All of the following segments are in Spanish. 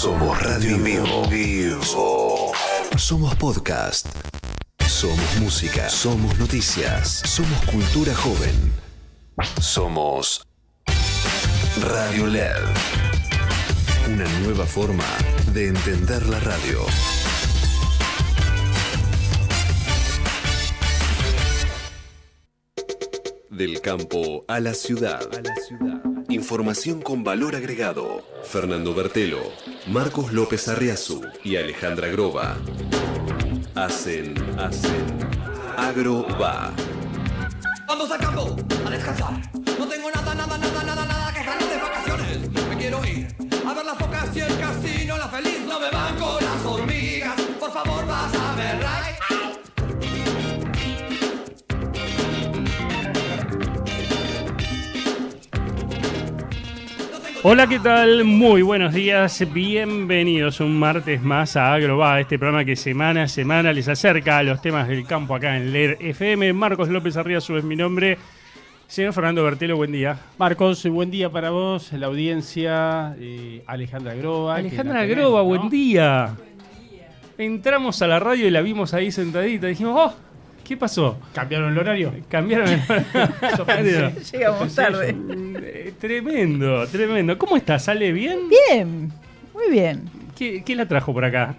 Somos radio en vivo. Somos podcast. Somos música. Somos noticias. Somos cultura joven. Somos Radio LED. Una nueva forma de entender la radio. Del campo a la ciudad. Información con valor agregado. Fernando Bertelo, Marcos López Arriazu y Alejandra Groba hacen AgroVa. Vamos al campo a descansar. No tengo nada que ganar de vacaciones. Me quiero ir a ver las focas y el casino. La feliz no me van con las hormigas. Por favor, vas a ver, right? Hola, ¿qué tal? Muy buenos días, bienvenidos un martes más a AgroVa, este programa que semana a semana les acerca a los temas del campo acá en LED FM. Marcos López Arriazu es mi nombre. Señor Fernando Bertelo, buen día. Marcos, buen día para vos, la audiencia, Alejandra Groba. Alejandra Groba, ¿no? Buen día. Entramos a la radio y la vimos ahí sentadita, dijimos, ¡oh! ¿Qué pasó? ¿Cambiaron el horario? Cambiaron el horario. Llegamos tarde. Tremendo. ¿Cómo está? ¿Sale bien? Bien, muy bien. ¿Qué la trajo por acá?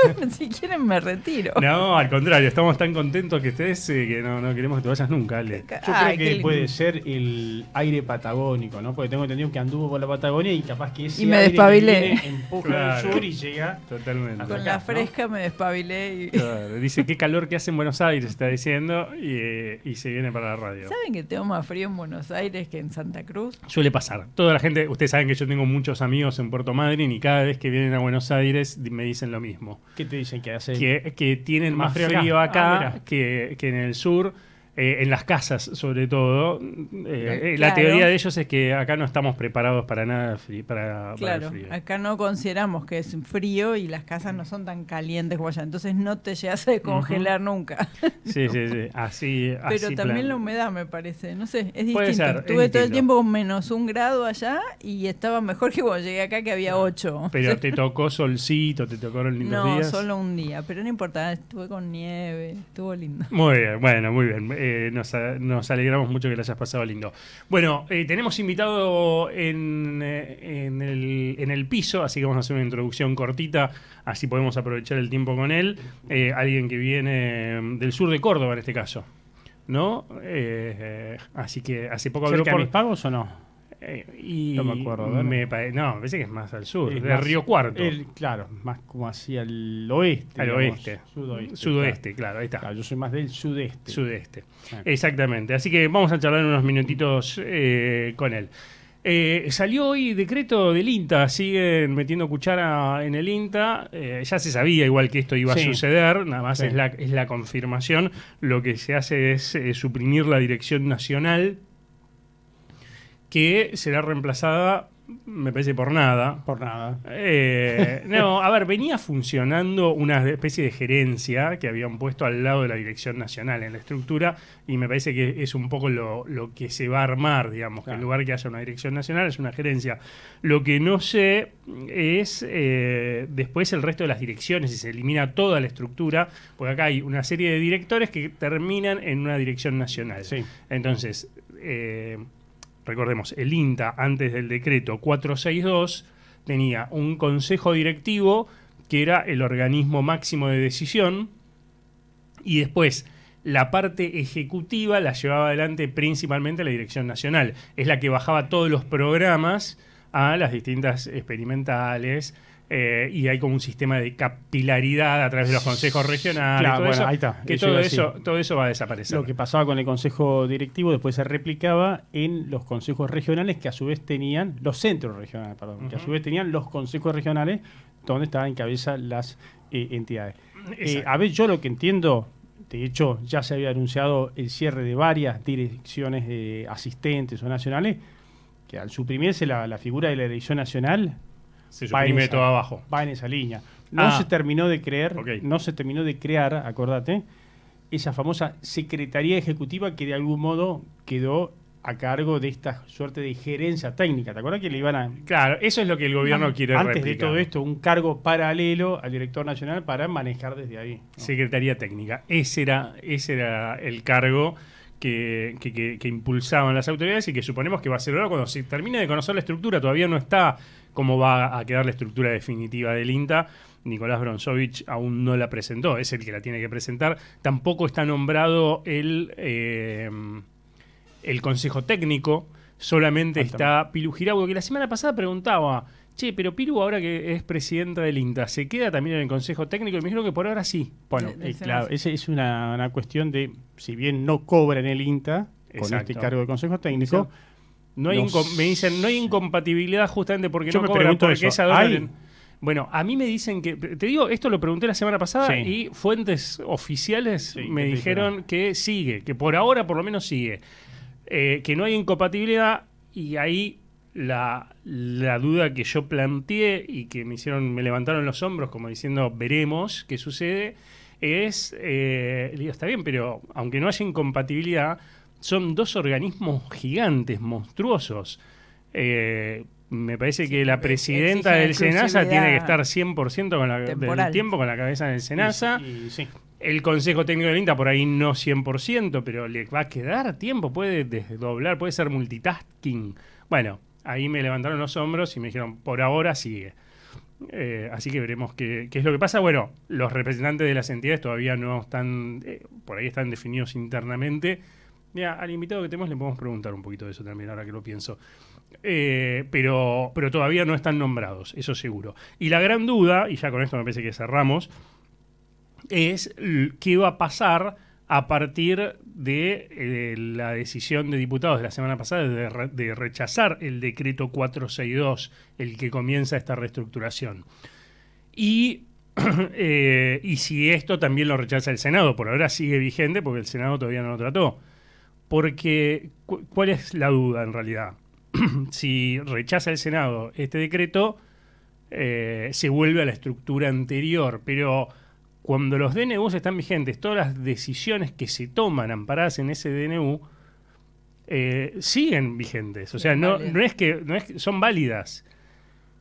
Bueno, si quieren me retiro. No, al contrario, estamos tan contentos que estés que no queremos que te vayas nunca, Ale. Yo creo que puede ser el aire patagónico, ¿no? Porque tengo entendido que anduvo por la Patagonia y capaz que ese me aire despabilé. que viene empuja al sur y llega totalmente. Con acá, la fresca, ¿no? Me despabilé. Y... Claro, dice qué calor que hace en Buenos Aires, está diciendo, y se viene para la radio. ¿Saben que tengo más frío en Buenos Aires que en Santa Cruz? Suele pasar. Toda la gente, ustedes saben que yo tengo muchos amigos en Puerto Madryn y cada vez que vienen a Buenos Aires me dicen lo mismo. ¿Qué te dicen que hace? Que tienen más frío acá que en el sur, en las casas sobre todo. La teoría de ellos es que acá no estamos preparados para nada para el frío. Acá no consideramos que es frío y las casas no son tan calientes como allá, entonces no te llegas a descongelar nunca. Sí, así. Pero también la humedad me parece, no sé, es Puede distinto. ser, Estuve todo el tiempo con -1 grado allá y estaba mejor que cuando llegué acá que había 8. Pero te tocó solcito, te tocaron lindos días. No, solo un día, pero no importa, estuve con nieve, estuvo lindo. Muy bien, bueno, muy bien. Nos alegramos mucho que lo hayas pasado lindo. Bueno, tenemos invitado en el piso, así que vamos a hacer una introducción cortita, así podemos aprovechar el tiempo con él. Alguien que viene del sur de Córdoba en este caso, ¿no? Así que hace poco habló ¿Cerca de Mis Pagos o no? No me acuerdo. Me parece que es más al sur, de más, Río Cuarto. Claro, más como hacia el oeste. Al digamos, oeste. Sudoeste, claro, ahí está. Claro, yo soy más del sudeste. Exactamente. Así que vamos a charlar unos minutitos con él. Salió hoy decreto del INTA, siguen metiendo cuchara en el INTA, ya se sabía igual que esto iba a suceder, nada más es la confirmación. Lo que se hace es suprimir la Dirección Nacional, que será reemplazada, me parece, por nada. Por nada. No, a ver, venía funcionando una especie de gerencia que habían puesto al lado de la Dirección Nacional en la estructura, y me parece que es un poco lo que se va a armar, digamos, que en lugar que haya una Dirección Nacional es una gerencia. Lo que no sé es después el resto de las direcciones, si se elimina toda la estructura, porque acá hay una serie de directores que terminan en una Dirección Nacional. Sí. Entonces, recordemos, el INTA, antes del decreto 462, tenía un consejo directivo que era el organismo máximo de decisión, y después la parte ejecutiva la llevaba adelante principalmente la Dirección Nacional. Es la que bajaba todos los programas a las distintas experimentales, y hay como un sistema de capilaridad a través de los consejos regionales. Claro, todo bueno, eso, ahí está. que todo eso va a desaparecer. Lo que pasaba con el consejo directivo después se replicaba en los consejos regionales, que a su vez tenían los centros regionales, que a su vez tenían los consejos regionales donde estaban en cabeza las entidades. A ver, yo lo que entiendo, de hecho ya se había anunciado el cierre de varias direcciones asistentes o nacionales, que al suprimirse la figura de la dirección nacional, se suprime todo abajo. Va en esa línea. No se terminó de crear, okay. No se terminó de crear, acordate, esa famosa Secretaría Ejecutiva que de algún modo quedó a cargo de esta suerte de gerencia técnica. ¿Te acuerdas que le iban a... Claro, eso es lo que el gobierno quiere Antes replicar. de todo esto, un cargo paralelo al director nacional para manejar desde ahí, ¿no? Secretaría Técnica. Ese era el cargo que impulsaban las autoridades y que suponemos que va a ser ahora cuando se termine de conocer la estructura. Todavía no está cómo va a quedar la estructura definitiva del INTA. Nicolás Bronzovich aún no la presentó, es el que la tiene que presentar. Tampoco está nombrado el Consejo Técnico, solamente está Pilu Giraudo, que la semana pasada preguntaba, che, pero Pilu ahora que es presidenta del INTA, ¿se queda también en el Consejo Técnico? Y me dijeron que por ahora sí. Bueno, claro, esa es una cuestión de, si bien no cobra en el INTA, con Exacto. este cargo de Consejo Técnico, me dicen, no hay incompatibilidad justamente porque Yo no me cobra, pregunto porque eso, esa dólar ¿hay? Bueno, a mí me dicen que, te digo, esto lo pregunté la semana pasada Sí. y fuentes oficiales Sí, me ¿qué te dijeron que sigue, que por ahora por lo menos sigue, que no hay incompatibilidad. Y ahí la duda que yo planteé y que me levantaron los hombros como diciendo veremos qué sucede, es, le digo, está bien, pero aunque no haya incompatibilidad, son dos organismos gigantes, monstruosos. Me parece que la presidenta del SENASA tiene que estar 100% del tiempo con la cabeza en el SENASA. Sí. El Consejo Técnico del INTA por ahí no 100%, pero le va a quedar tiempo, puede desdoblar, puede ser multitasking. Bueno, ahí me levantaron los hombros y me dijeron, por ahora sigue. Así que veremos qué es lo que pasa. Bueno, los representantes de las entidades todavía no están, por ahí están definidos internamente. Mira, al invitado que tenemos le podemos preguntar un poquito de eso también, ahora que lo pienso. Pero todavía no están nombrados, eso seguro. Y la gran duda, y ya con esto me parece que cerramos, es qué va a pasar a partir de la decisión de diputados de la semana pasada de rechazar el decreto 462, el que comienza esta reestructuración. Y si esto también lo rechaza el Senado. Por ahora sigue vigente porque el Senado todavía no lo trató. Porque, ¿cuál es la duda en realidad? Si rechaza el Senado este decreto, se vuelve a la estructura anterior, pero cuando los DNUs están vigentes, todas las decisiones que se toman amparadas en ese DNU siguen vigentes. O sea, no es que son válidas.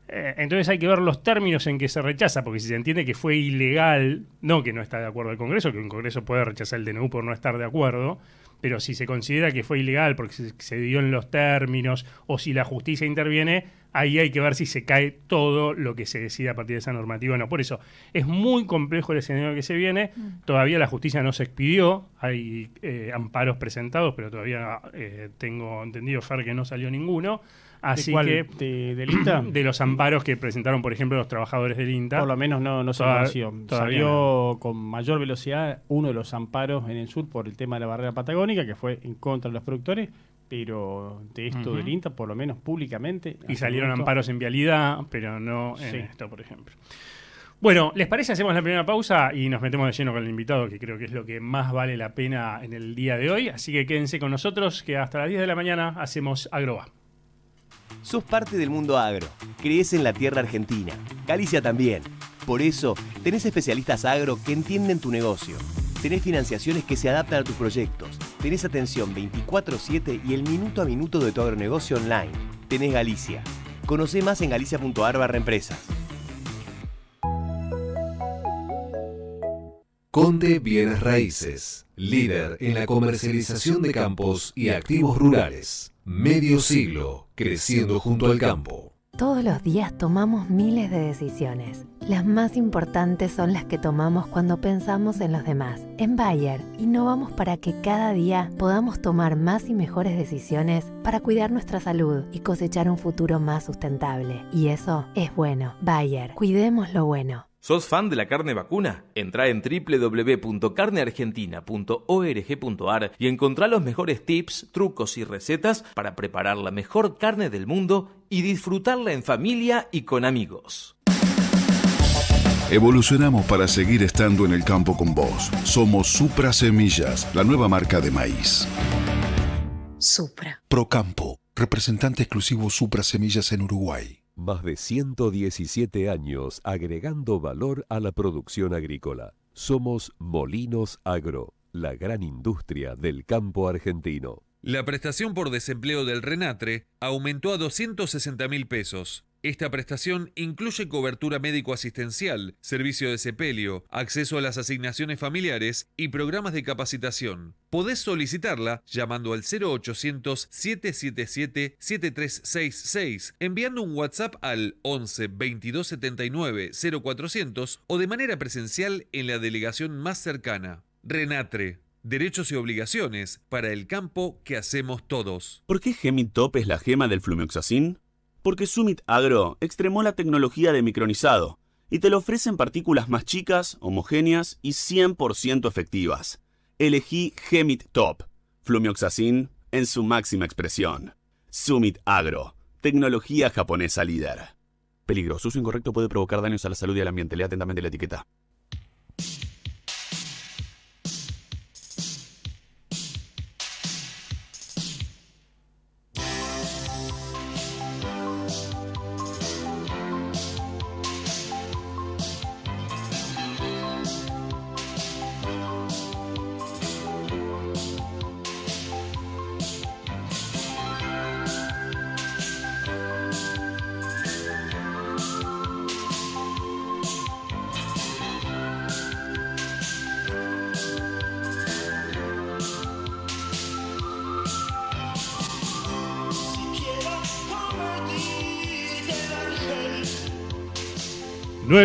Entonces hay que ver los términos en que se rechaza, porque si se entiende que fue ilegal, no que no está de acuerdo el Congreso, que el Congreso puede rechazar el DNU por no estar de acuerdo, pero si se considera que fue ilegal porque se dio en los términos o si la justicia interviene, ahí hay que ver si se cae todo lo que se decide a partir de esa normativa o no. Por eso es muy complejo el escenario que se viene. Todavía la justicia no se expidió, hay amparos presentados, pero todavía tengo entendido, Fer, que no salió ninguno. Así ¿Del INTA? De los amparos que presentaron, por ejemplo, los trabajadores del INTA. Por lo menos no se conoció. Salió con mayor velocidad uno de los amparos en el sur por el tema de la barrera patagónica, que fue en contra de los productores, pero de esto del INTA, por lo menos públicamente. Y salieron amparos en vialidad, pero no en esto, por ejemplo. Bueno, ¿les parece? Hacemos la primera pausa y nos metemos de lleno con el invitado, que creo que es lo que más vale la pena en el día de hoy. Así que quédense con nosotros, que hasta las 10 de la mañana hacemos Agroba. Sos parte del mundo agro, crees en la tierra argentina, Galicia también. Por eso, tenés especialistas agro que entienden tu negocio. Tenés financiaciones que se adaptan a tus proyectos. Tenés atención 24/7 y el minuto a minuto de tu agronegocio online. Tenés Galicia. Conocé más en galicia.ar/empresas. Conde Bienes Raíces, líder en la comercialización de campos y activos rurales. Medio siglo creciendo junto al campo. Todos los días tomamos miles de decisiones. Las más importantes son las que tomamos cuando pensamos en los demás. En Bayer, innovamos para que cada día podamos tomar más y mejores decisiones para cuidar nuestra salud y cosechar un futuro más sustentable. Y eso es bueno. Bayer, cuidemos lo bueno. ¿Sos fan de la carne vacuna? Entrá en www.carneargentina.org.ar y encontrá los mejores tips, trucos y recetas para preparar la mejor carne del mundo y disfrutarla en familia y con amigos. Evolucionamos para seguir estando en el campo con vos. Somos Supra Semillas, la nueva marca de maíz. Supra. Procampo, representante exclusivo Supra Semillas en Uruguay. Más de 117 años agregando valor a la producción agrícola. Somos Molinos Agro, la gran industria del campo argentino. La prestación por desempleo del RENATRE aumentó a 260.000 pesos. Esta prestación incluye cobertura médico-asistencial, servicio de sepelio, acceso a las asignaciones familiares y programas de capacitación. Podés solicitarla llamando al 0800-777-7366, enviando un WhatsApp al 11 22 79 0400 o de manera presencial en la delegación más cercana. RENATRE. Derechos y obligaciones para el campo que hacemos todos. ¿Por qué Gemit Top es la gema del flumioxacin? Porque Summit Agro extremó la tecnología de micronizado y te lo ofrece en partículas más chicas, homogéneas y 100% efectivas. Elegí Gemit Top, flumioxacin en su máxima expresión. Summit Agro, tecnología japonesa líder. Peligro, su uso incorrecto puede provocar daños a la salud y al ambiente. Lea atentamente la etiqueta.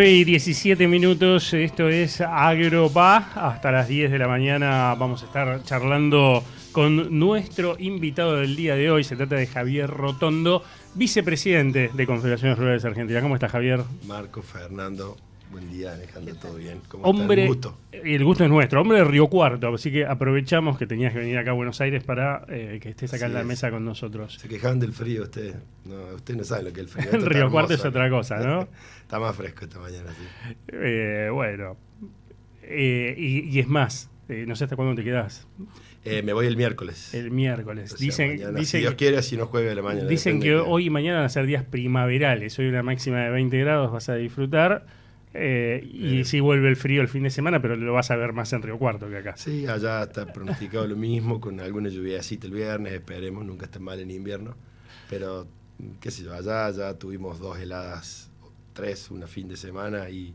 Y 17 minutos, esto es Agropa. Hasta las 10 de la mañana vamos a estar charlando con nuestro invitado del día de hoy. Se trata de Javier Rotondo, vicepresidente de Confederaciones Rurales Argentinas. ¿Cómo está, Javier? Marco, Fernando, buen día, Alejandro, ¿todo bien? ¿Cómo Hombre, está? Un gusto. El gusto es nuestro, hombre de Río Cuarto, así que aprovechamos que tenías que venir acá a Buenos Aires para que estés acá en la mesa con nosotros. Se quejaban del frío ustedes. No, ustedes no saben lo que es el frío. El Río Cuarto es otra cosa, ¿no? Está más fresco esta mañana, sí. Bueno, y es más, no sé hasta cuándo te quedás. Me voy el miércoles. El miércoles. O sea, Dicen, mañana, si Dios quiere, si no juegue la mañana. Dicen que hoy y mañana van a ser días primaverales. Hoy una máxima de 20 grados, vas a disfrutar. Y sí vuelve el frío el fin de semana, pero lo vas a ver más en Río Cuarto que acá. Sí, allá está pronosticado lo mismo, con alguna lluviacita el viernes, esperemos, nunca está mal en invierno. Pero, qué sé yo, allá ya tuvimos 2 heladas, 3, una fin de semana, y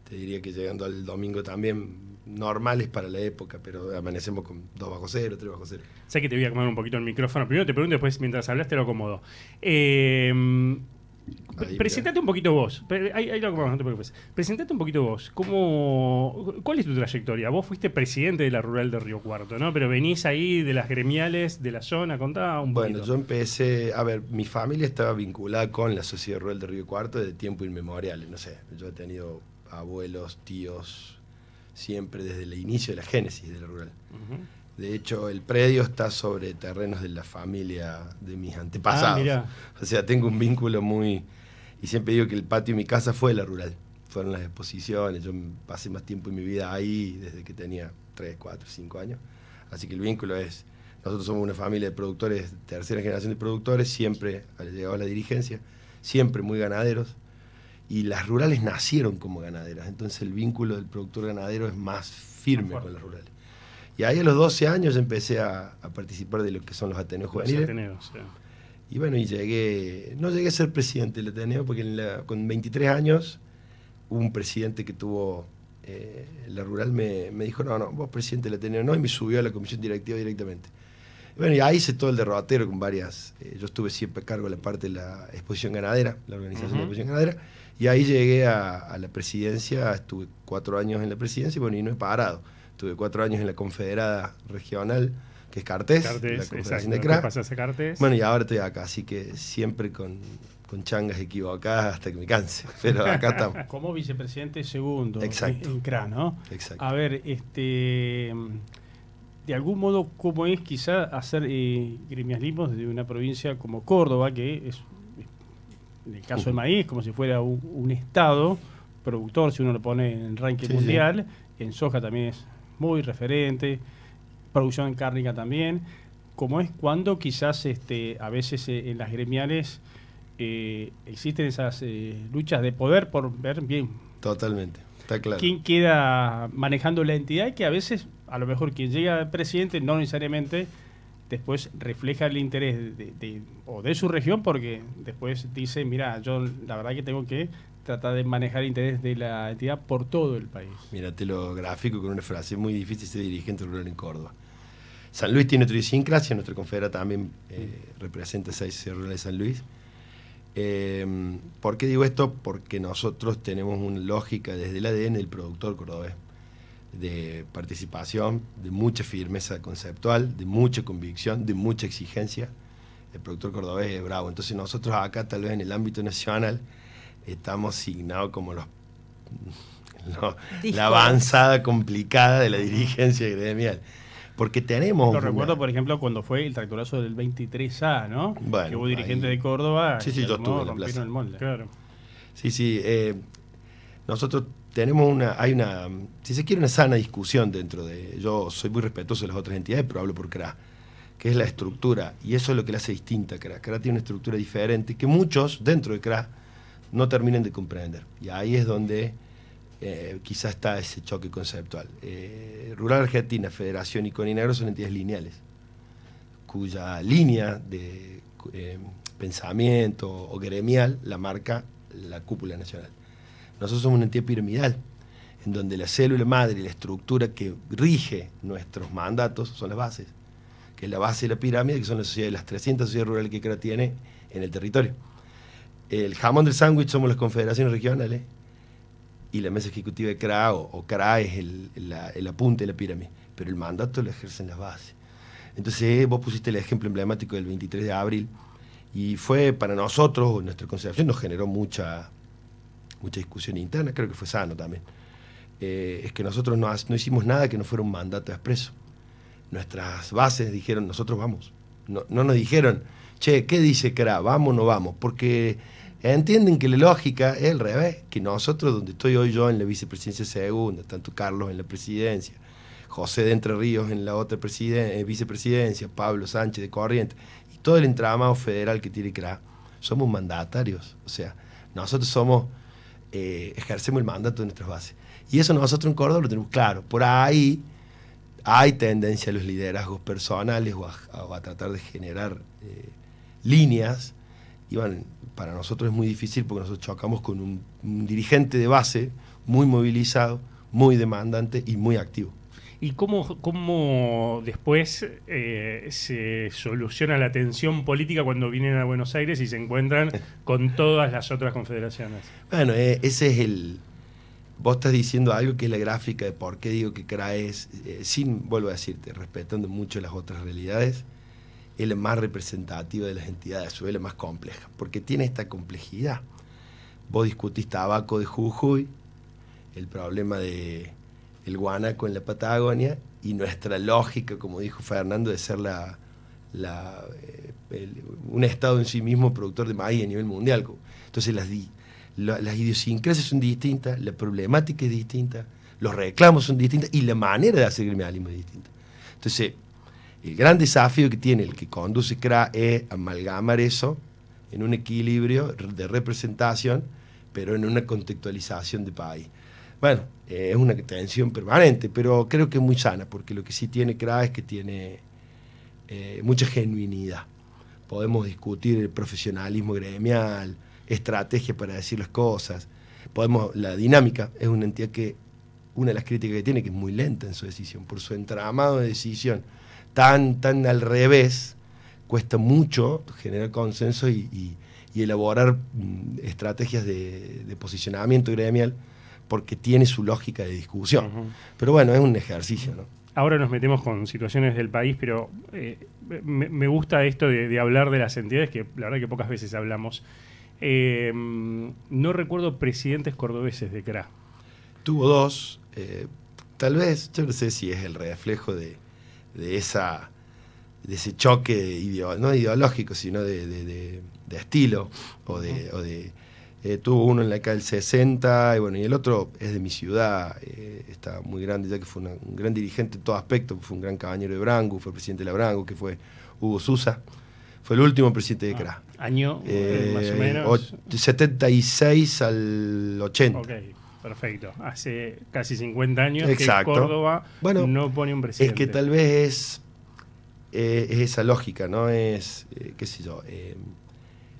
te diría que llegando al domingo también, normales para la época, pero amanecemos con 2 bajo cero, 3 bajo cero. Sé que te voy a comer un poquito el micrófono. Primero te pregunto, después mientras hablas te lo acomodo. Presentate un poquito vos. Ahí lo acomodamos, no te preocupes. Presentate un poquito vos. ¿Cuál es tu trayectoria? Vos fuiste presidente de la Rural de Río Cuarto, ¿no? Pero venís ahí de las gremiales de la zona. Contá un poquito. Bueno, yo empecé... A ver, mi familia estaba vinculada con la Sociedad Rural de Río Cuarto desde tiempo inmemorial. No sé, yo he tenido abuelos, tíos, siempre desde el inicio de la génesis de la Rural. De hecho, el predio está sobre terrenos de la familia de mis antepasados. O sea, tengo un vínculo muy... Y siempre digo que el patio de mi casa fue la Rural. Fueron las exposiciones. Yo pasé más tiempo en mi vida ahí desde que tenía 3, 4, 5 años. Así que el vínculo es... Nosotros somos una familia de productores, tercera generación de productores, siempre llegaba la dirigencia, siempre muy ganaderos. Y las rurales nacieron como ganaderas. Entonces el vínculo del productor ganadero es más firme con las rurales. Y ahí a los 12 años empecé a participar de lo que son los Ateneos juveniles. Los Ateneos, sí. Y bueno, y no llegué a ser presidente del Ateneo, porque con 23 años hubo un presidente que tuvo, la Rural me dijo, no, vos presidente del Ateneo no, y me subió a la comisión directiva directamente. Y bueno, y ahí hice todo el derrotero con varias, yo estuve siempre a cargo de la parte de la exposición ganadera, la organización de la exposición ganadera, y ahí llegué a la presidencia, estuve 4 años en la presidencia, y bueno, y no he parado. Tuve 4 años en la Confederada Regional, que es Cartés, la Confederación de CRA. Bueno, y ahora estoy acá, así que siempre con changas equivocadas hasta que me canse. Pero acá estamos. Como vicepresidente segundo Exacto. en CRA, ¿no? Exacto. A ver, de algún modo, ¿cómo es quizá hacer gremialismo desde una provincia como Córdoba, que es, en el caso del maíz, como si fuera un estado productor, si uno lo pone en el ranking mundial, en soja también es muy referente, producción cárnica también, como es cuando quizás a veces en las gremiales existen esas luchas de poder por ver bien. Totalmente, está claro. ¿Quién queda manejando la entidad? Y que a veces, a lo mejor quien llega al presidente no necesariamente después refleja el interés o de su región, porque después dice, mira, yo la verdad que tengo que tratar de manejar el interés de la entidad por todo el país. Mira, te lo gráfico con una frase muy difícil: ser dirigente rural en Córdoba. San Luis tiene otra idiosincrasia, nuestra confedera también representa esa sociedad rural de San Luis. ¿Por qué digo esto? Porque nosotros tenemos una lógica desde el ADN del productor cordobés, de participación, de mucha firmeza conceptual, de mucha convicción, de mucha exigencia. El productor cordobés es bravo. Entonces nosotros acá, tal vez en el ámbito nacional, estamos signados como la avanzada complicada de la dirigencia gremial. Porque tenemos... Lo recuerdo, por ejemplo, cuando fue el tractorazo del 23A, ¿no? Bueno, que hubo dirigentes de Córdoba. Sí, yo estuve en la plaza. El molde. Claro. Sí. Nosotros tenemos si se quiere, una sana discusión dentro de... Yo soy muy respetuoso de las otras entidades, pero hablo por CRA, que es la estructura, y eso es lo que la hace distinta a CRA. CRA tiene una estructura diferente que muchos dentro de CRA no terminan de comprender. Y ahí es donde quizás está ese choque conceptual. Rural Argentina, Federación y Coninagro son entidades lineales, cuya línea de pensamiento o gremial la marca la cúpula nacional. Nosotros somos una entidad piramidal, en donde la célula madre y la estructura que rige nuestros mandatos son las bases, que es la base de la pirámide, que son las 300 sociedades rurales que CRA tiene en el territorio. El jamón del sándwich somos las confederaciones regionales, y la mesa ejecutiva de CRA o CRA es el apunte de la pirámide, pero el mandato lo ejercen las bases. Entonces vos pusiste el ejemplo emblemático del 23 de abril, y fue para nosotros, nuestra consideración, nos generó mucha discusión interna, creo que fue sano también. Es que nosotros no hicimos nada que no fuera un mandato expreso. Nuestras bases dijeron, nosotros vamos. No nos dijeron, che, ¿qué dice CRA? ¿Vamos o no vamos? Porque entienden que la lógica es al revés, que nosotros, donde estoy hoy yo en la vicepresidencia segunda, tanto Carlos en la presidencia, José de Entre Ríos en la otra vicepresidencia, Pablo Sánchez de Corrientes, y todo el entramado federal que tiene CRA, somos mandatarios. O sea, nosotros ejercemos el mandato de nuestras bases. Y eso nosotros en Córdoba lo tenemos claro. Por ahí hay tendencia a los liderazgos personales o a tratar de generar líneas. Y bueno, para nosotros es muy difícil porque nosotros chocamos con un dirigente de base muy movilizado, muy demandante y muy activo. ¿Y cómo después se soluciona la tensión política cuando vienen a Buenos Aires y se encuentran con todas las otras confederaciones? Bueno, ese es vos estás diciendo algo que es la gráfica de por qué digo que CRA es, vuelvo a decirte, respetando mucho las otras realidades, es la más representativa de las entidades, o es la más compleja, porque tiene esta complejidad. Vos discutís tabaco de Jujuy, el problema de el guanaco en la Patagonia, y nuestra lógica, como dijo Fernando, de ser un estado en sí mismo productor de maíz a nivel mundial. Entonces las idiosincrasias son distintas, la problemática es distinta, los reclamos son distintos y la manera de hacer gremialismo es distinta. Entonces, el gran desafío que tiene el que conduce CRA es amalgamar eso en un equilibrio de representación, pero en una contextualización de país. Bueno, es una tensión permanente, pero creo que es muy sana, porque lo que sí tiene CRA es que tiene mucha genuinidad. Podemos discutir el profesionalismo gremial, estrategia para decir las cosas. La dinámica es una entidad que, una de las críticas que tiene, que es muy lenta en su decisión, por su entramado de decisión tan al revés, cuesta mucho generar consenso y elaborar estrategias de posicionamiento gremial, porque tiene su lógica de discusión. Pero bueno, es un ejercicio, ¿no? Ahora nos metemos con situaciones del país, pero me gusta esto de hablar de las entidades, que la verdad que pocas veces hablamos. No recuerdo presidentes cordobeses de CRA. Tuvo dos. Tal vez, yo no sé si es el reflejo de ese choque no ideológico, sino de estilo, tuvo uno en la década del 60, y el otro es de mi ciudad, está muy grande, ya que fue un gran dirigente en todo aspecto, fue un gran caballero de Brangu, fue presidente de la Brangu, que fue Hugo Sousa, fue el último presidente de CRA. ¿Año más o menos? 76 al 80. Ok, perfecto. Hace casi 50 años Exacto. que Córdoba no pone un presidente. Es que tal vez es esa lógica, ¿no? Es, qué sé yo,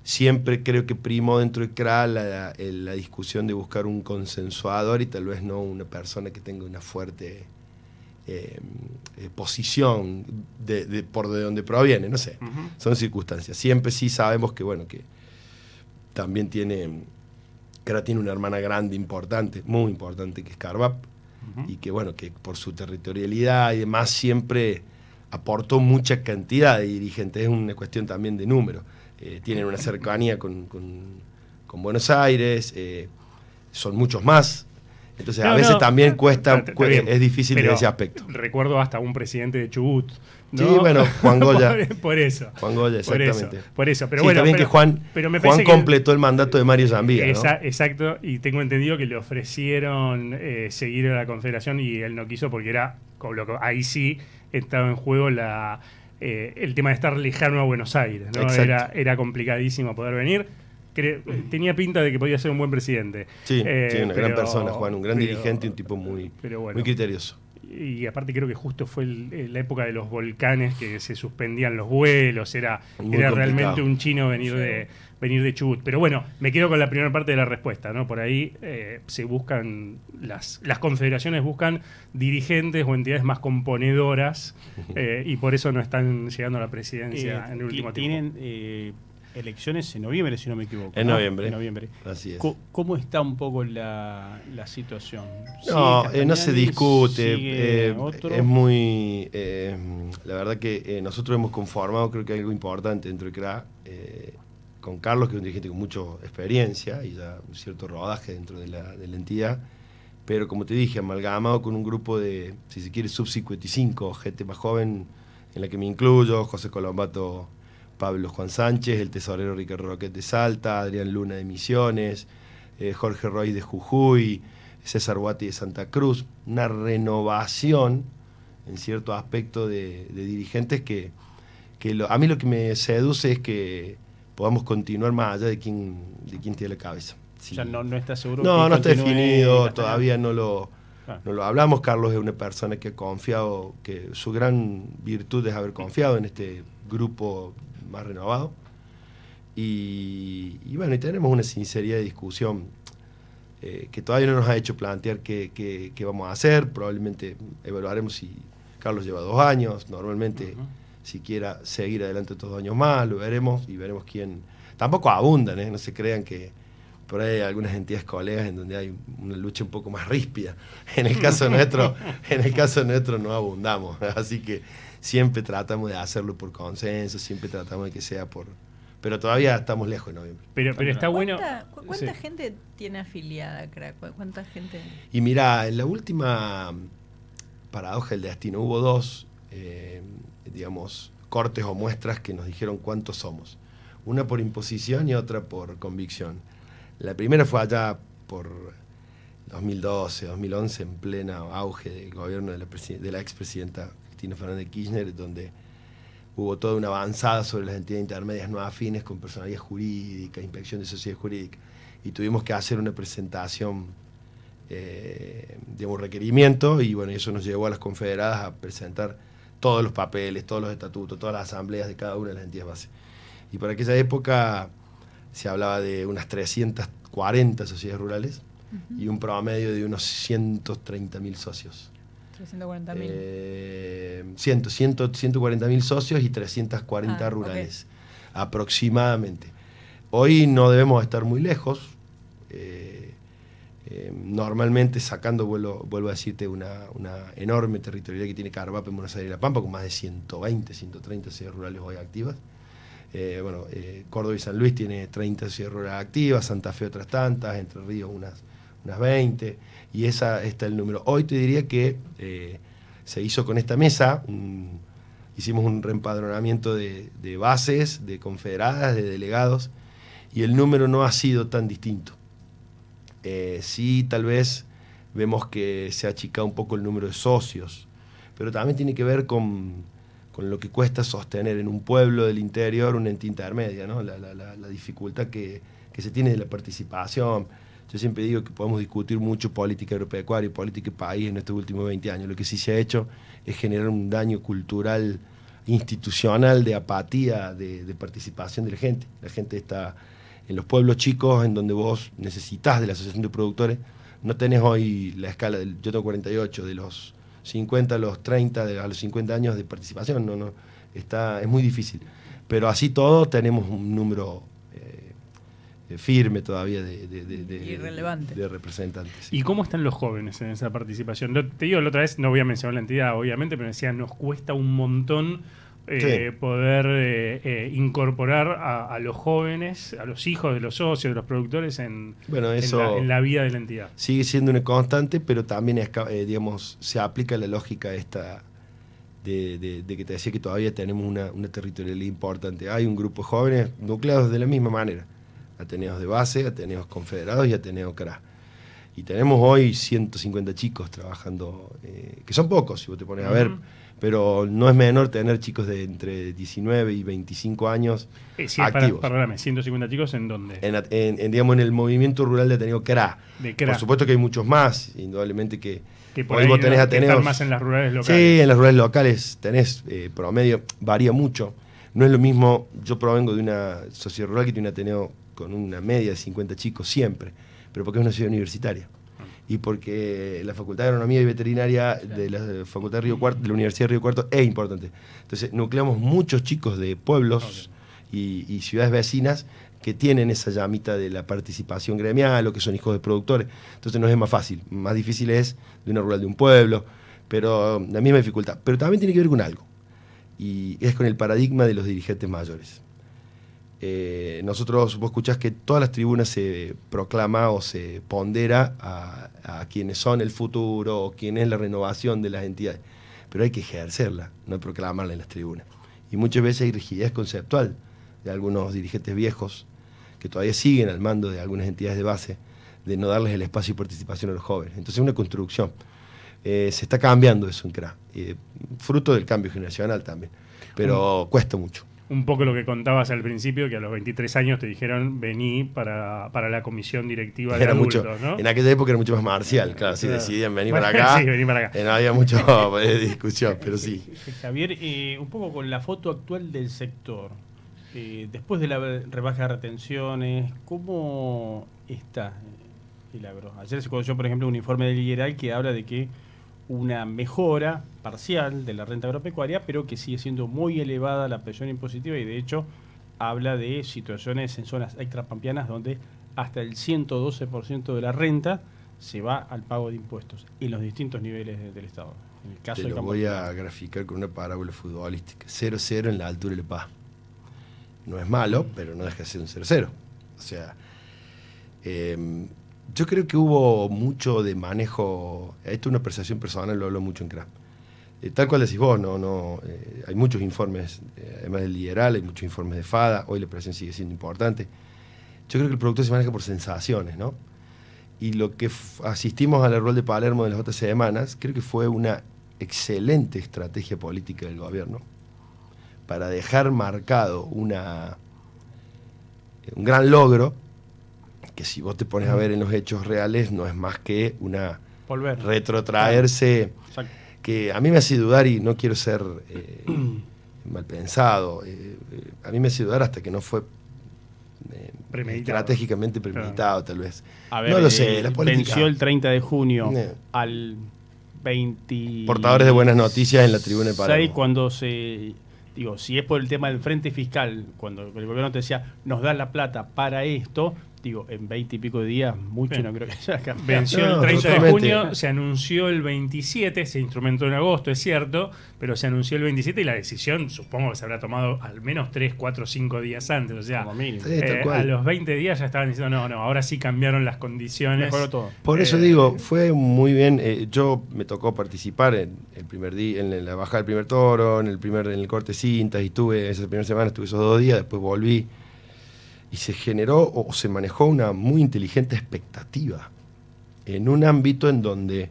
siempre creo que primó dentro de CRA la discusión de buscar un consensuador y tal vez no una persona que tenga una fuerte posición por de donde proviene, no sé, son circunstancias. Siempre sí sabemos que, bueno, que también CRA tiene una hermana grande, importante, muy importante, que es CARVAP, y que, bueno, que por su territorialidad y demás siempre aportó mucha cantidad de dirigentes, es una cuestión también de número. Tienen una cercanía con Buenos Aires, son muchos más. Entonces a veces también cuesta, es difícil en ese aspecto. Recuerdo hasta un presidente de Chubut, ¿no? Sí, bueno, Juan Goya. Por eso. Juan Goya, exactamente. Por eso. Pero sí, bueno, también que Juan completó el mandato de Mario Zambía, ¿no? Exacto, y tengo entendido que le ofrecieron seguir a la Confederación y él no quiso porque ahí sí estaba en juego el tema de estar lejano a Buenos Aires, ¿no? Era complicadísimo poder venir. Tenía pinta de que podía ser un buen presidente. Sí, una gran persona, Juan, un gran dirigente, un tipo muy criterioso. Y aparte creo que justo fue la época de los volcanes, que se suspendían los vuelos, era realmente un chino venir de Chubut. Pero bueno, me quedo con la primera parte de la respuesta, ¿no? Por ahí se buscan, las confederaciones buscan dirigentes o entidades más componedoras y por eso no están llegando a la presidencia en el último tiempo. Tienen elecciones en noviembre, si no me equivoco. En noviembre. Así es. ¿Cómo está un poco la situación? No se discute. Es muy... la verdad que nosotros hemos conformado, creo que hay algo importante dentro de CRA, con Carlos, que es un dirigente con mucha experiencia y ya un cierto rodaje dentro de la entidad, pero como te dije, amalgamado con un grupo de, si se quiere, sub-55, gente más joven, en la que me incluyo, José Colombato, Pablo Juan Sánchez, el tesorero Ricardo Roquet de Salta, Adrián Luna de Misiones, Jorge Roy de Jujuy, César Guati de Santa Cruz, una renovación en cierto aspecto de dirigentes que a mí lo que me seduce es que podamos continuar más allá de quién tiene la cabeza. Sí. O sea, no está seguro. No está definido, todavía no lo hablamos. Carlos es una persona que ha confiado, que su gran virtud es haber confiado en este grupo más renovado y bueno, y tenemos una sinceridad de discusión que todavía no nos ha hecho plantear qué vamos a hacer. Probablemente evaluaremos si Carlos lleva 2 años, normalmente si quiera seguir adelante otros 2 años más, lo veremos y veremos quién. Tampoco abundan, no se crean que por ahí hay algunas entidades colegas en donde hay una lucha un poco más ríspida. En el caso nuestro no abundamos, así que siempre tratamos de hacerlo por consenso, siempre tratamos de que sea pero todavía estamos lejos de noviembre. Pero está bueno. ¿Cuánta gente tiene afiliada, crack? ¿Cuánta gente? Y mira, en la última paradoja del destino hubo 2, digamos, cortes o muestras que nos dijeron cuántos somos. Una por imposición y otra por convicción. La primera fue allá por 2012, 2011, en pleno auge del gobierno de la expresidenta Cristina Fernández de Kirchner, donde hubo toda una avanzada sobre las entidades intermedias no afines con personalidad jurídica, inspección de sociedad jurídica, y tuvimos que hacer una presentación, digamos, requerimiento, y bueno, eso nos llevó a las confederadas a presentar todos los papeles, todos los estatutos, todas las asambleas de cada una de las entidades base. Y para aquella época se hablaba de unas 340 sociedades rurales y un promedio de unos 130.000 socios. 340.000. 140.000 socios y 340 rurales, aproximadamente. Hoy no debemos estar muy lejos. Normalmente sacando, vuelvo a decirte, una enorme territorialidad que tiene CARVAP en Buenos Aires y La Pampa, con más de 120, 130 sociedades rurales hoy activas. Córdoba y San Luis tiene 30 sociedades rurales activas, Santa Fe otras tantas, Entre Ríos unas 20, y está el número. Hoy te diría que se hizo con esta mesa, hicimos un reempadronamiento de bases, de confederadas, de delegados, y el número no ha sido tan distinto. Sí, tal vez vemos que se ha achicado un poco el número de socios, pero también tiene que ver con lo que cuesta sostener en un pueblo del interior una entidad intermedia, ¿no? La dificultad que se tiene de la participación. Yo siempre digo que podemos discutir mucho política agropecuaria y política de país en estos últimos 20 años. Lo que sí se ha hecho es generar un daño cultural institucional de apatía, de participación de la gente. La gente está en los pueblos chicos, en donde vos necesitas de la asociación de productores. No tenés hoy la escala, yo tengo 48, de los 50 a los 30, a los 50 años de participación, es muy difícil. Pero así todo tenemos un número firme todavía de representantes. ¿Y cómo están los jóvenes en esa participación? Te digo, la otra vez, no voy a mencionar la entidad, obviamente, pero decía, nos cuesta un montón poder incorporar a los jóvenes, a los hijos de los socios, de los productores en la vida de la entidad. Sigue siendo una constante, pero también digamos, se aplica la lógica esta de que te decía que todavía tenemos una territorialidad importante. Hay un grupo de jóvenes nucleados de la misma manera. Ateneos de base, Ateneos confederados y Ateneos CRA. Y tenemos hoy 150 chicos trabajando, que son pocos, si vos te pones a ver, pero no es menor tener chicos de entre 19 y 25 años activos. Perdóname, 150 chicos, ¿en dónde? Digamos, en el movimiento rural de Ateneo CRA. CRA. Por supuesto que hay muchos más, indudablemente que por ahí vos tenés Ateneos. Más en las rurales locales. Sí, en las rurales locales tenés promedio, varía mucho. No es lo mismo, yo provengo de una sociedad rural que tiene un Ateneo con una media de 50 chicos siempre, pero porque es una ciudad universitaria. Y porque la Facultad de Agronomía y Veterinaria de la Facultad de Río Cuarto, de la Universidad de Río Cuarto, es importante. Entonces, nucleamos muchos chicos de pueblos y ciudades vecinas que tienen esa llamita de la participación gremial o que son hijos de productores. Entonces, nos es más fácil. Más difícil es de una rural de un pueblo, pero la misma dificultad. Pero también tiene que ver con algo, y es con el paradigma de los dirigentes mayores. Nosotros, vos escuchás que todas las tribunas se proclama o se pondera a quienes son el futuro o quién es la renovación de las entidades, pero hay que ejercerla, no proclamarla en las tribunas. Y muchas veces hay rigidez conceptual de algunos dirigentes viejos que todavía siguen al mando de algunas entidades de base, de no darles el espacio y participación a los jóvenes. Entonces es una construcción. Se está cambiando eso en CRA, fruto del cambio generacional también, pero cuesta mucho. Un poco lo que contabas al principio, que a los 23 años te dijeron vení para la comisión directiva de adultos, ¿no? En aquella época era mucho más marcial, claro, si decidían venir para acá, sí, vení para acá. No había mucha discusión, pero sí. Javier, un poco con la foto actual del sector, después de la rebaja de retenciones, ¿cómo está el agro? Ayer se conoció, por ejemplo, un informe del IERAL que habla de que una mejora parcial de la renta agropecuaria, pero que sigue siendo muy elevada la presión impositiva y de hecho habla de situaciones en zonas extrapampeanas donde hasta el 112% de la renta se va al pago de impuestos en los distintos niveles del Estado. En el caso te lo voy a graficar con una parábola futbolística. 0-0 en la altura del Paz. No es malo, pero no deja de ser un 0-0. O sea, yo creo que hubo mucho de manejo, esto es una percepción personal, lo hablo mucho en CRA. Tal cual decís vos, hay muchos informes, además del IERAL, hay muchos informes de FADA, hoy la operación sigue siendo importante. Yo creo que el productor se maneja por sensaciones, ¿no? Y lo que asistimos al rol de Palermo de las otras semanas, creo que fue una excelente estrategia política del gobierno para dejar marcado un gran logro, que si vos te pones a ver en los hechos reales no es más que una retrotraerse, que a mí me hace dudar, y no quiero ser mal pensado, a mí me hace dudar hasta que no fue estratégicamente premeditado, tal vez. A ver, no lo sé, la política venció el 30 de junio al 20... Portadores de buenas noticias en la tribuna de Palermo. Cuando digo, si es por el tema del frente fiscal, cuando el gobierno te decía, nos da la plata para esto, digo, en 20 y pico de días, mucho no creo que haya cambiado. Venció el 30 de junio, se anunció el 27, se instrumentó en agosto, es cierto, pero se anunció el 27 y la decisión, supongo que se habrá tomado al menos 3, 4, 5 días antes. O sea, a los 20 días ya estaban diciendo, no, ahora sí cambiaron las condiciones. Mejoró todo. Por eso digo, fue muy bien. Yo me tocó participar en el primer día, en la bajada del primer toro, en el corte cintas, y estuve esa primera semana, estuve esos 2 días, después volví. Y se generó o se manejó una muy inteligente expectativa en un ámbito en donde,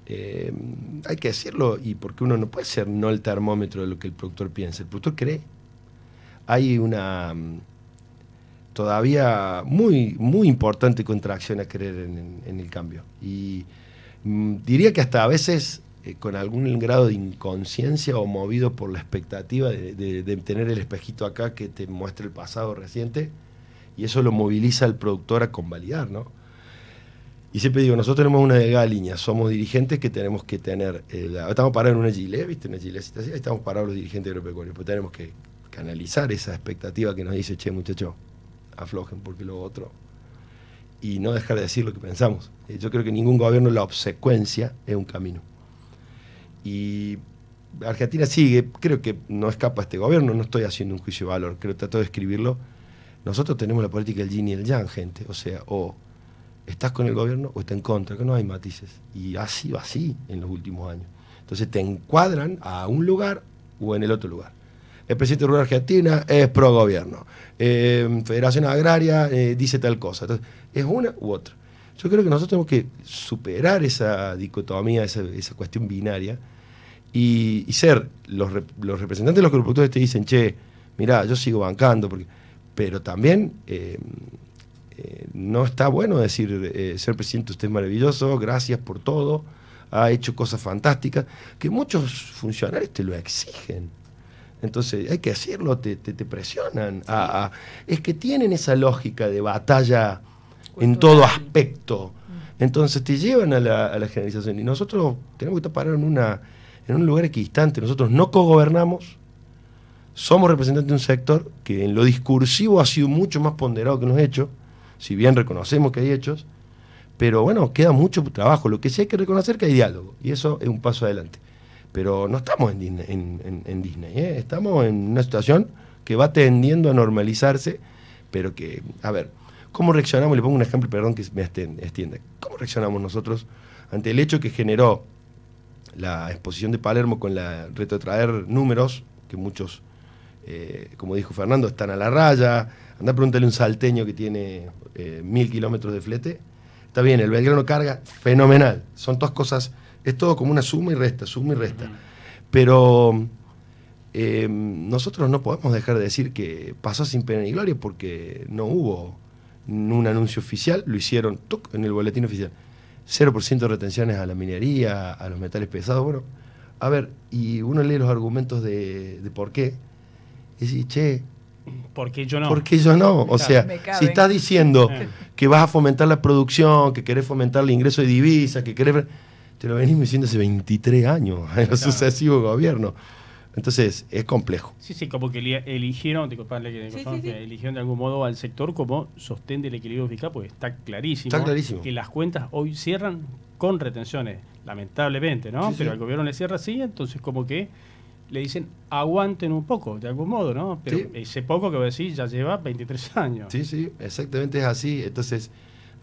hay que decirlo, y porque uno no puede ser no el termómetro de lo que el productor piensa, el productor cree. Hay una todavía muy, muy importante contracción a creer en el cambio. Y diría que hasta a veces con algún grado de inconsciencia o movido por la expectativa de tener el espejito acá que te muestre el pasado reciente, y eso lo moviliza al productor a convalidar, ¿no? Y siempre digo, nosotros tenemos una delgada línea, somos dirigentes que tenemos que tener, estamos parados en una gilet, ¿viste? Una gilecita así, ahí estamos parados los dirigentes agropecuarios, pero tenemos que canalizar esa expectativa que nos dice, che, muchachos, aflojen porque lo otro, y no dejar de decir lo que pensamos. Yo creo que ningún gobierno, la obsecuencia es un camino. Y Argentina sigue, creo que no escapa este gobierno, no estoy haciendo un juicio de valor, creo que trato de escribirlo. Nosotros tenemos la política del yin y el yang, gente, o sea, o estás con el gobierno o estás en contra, que no hay matices, y ha sido así en los últimos años. Entonces te encuadran a un lugar o en el otro lugar. El presidente rural de Argentina es pro gobierno, Federación Agraria dice tal cosa, entonces es una u otra. Yo creo que nosotros tenemos que superar esa dicotomía, esa cuestión binaria, y ser los representantes de los agricultores te dicen, che, mirá, yo sigo bancando, pero también no está bueno decir, señor presidente, usted es maravilloso, gracias por todo, ha hecho cosas fantásticas, que muchos funcionarios te lo exigen. Entonces hay que decirlo, te presionan. Es que tienen esa lógica de batalla en todo aspecto. Entonces te llevan a la generalización. Y nosotros tenemos que estar parados en un lugar equidistante. Nosotros no cogobernamos, somos representantes de un sector que en lo discursivo ha sido mucho más ponderado que en los hechos, si bien reconocemos que hay hechos, pero bueno, queda mucho trabajo. Lo que sí hay que reconocer que hay diálogo, y eso es un paso adelante. Pero no estamos en Disney, ¿eh? Estamos en una situación que va tendiendo a normalizarse, pero que, a ver, ¿cómo reaccionamos? Le pongo un ejemplo, perdón que me extienda. ¿Cómo reaccionamos nosotros ante el hecho que generó la exposición de Palermo con la retrotraer números, que muchos, como dijo Fernando, están a la raya? Andá, pregúntale a un salteño que tiene 1000 kilómetros de flete. Está bien, el Belgrano carga fenomenal. Son todas cosas, es todo como una suma y resta. Pero nosotros no podemos dejar de decir que pasó sin pena ni gloria porque no hubo un anuncio oficial, lo hicieron en el boletín oficial. 0% de retenciones a la minería, a los metales pesados. Bueno, a ver, y uno lee los argumentos de por qué, y dice, che, ¿por qué yo no? ¿Por qué yo no? O sea, si estás diciendo que vas a fomentar la producción, que querés fomentar el ingreso de divisas, que querés... Te lo venimos diciendo hace 23 años en los sucesivos gobiernos. Entonces, es complejo. Sí, como que eligieron, eligieron de algún modo al sector como sostén del equilibrio fiscal, porque está clarísimo que las cuentas hoy cierran con retenciones, lamentablemente, ¿no? Pero al gobierno le cierra así, entonces como que le dicen, aguanten un poco, de algún modo, ¿no? Pero ese poco que voy a decir ya lleva 23 años. Sí, exactamente es así. Entonces,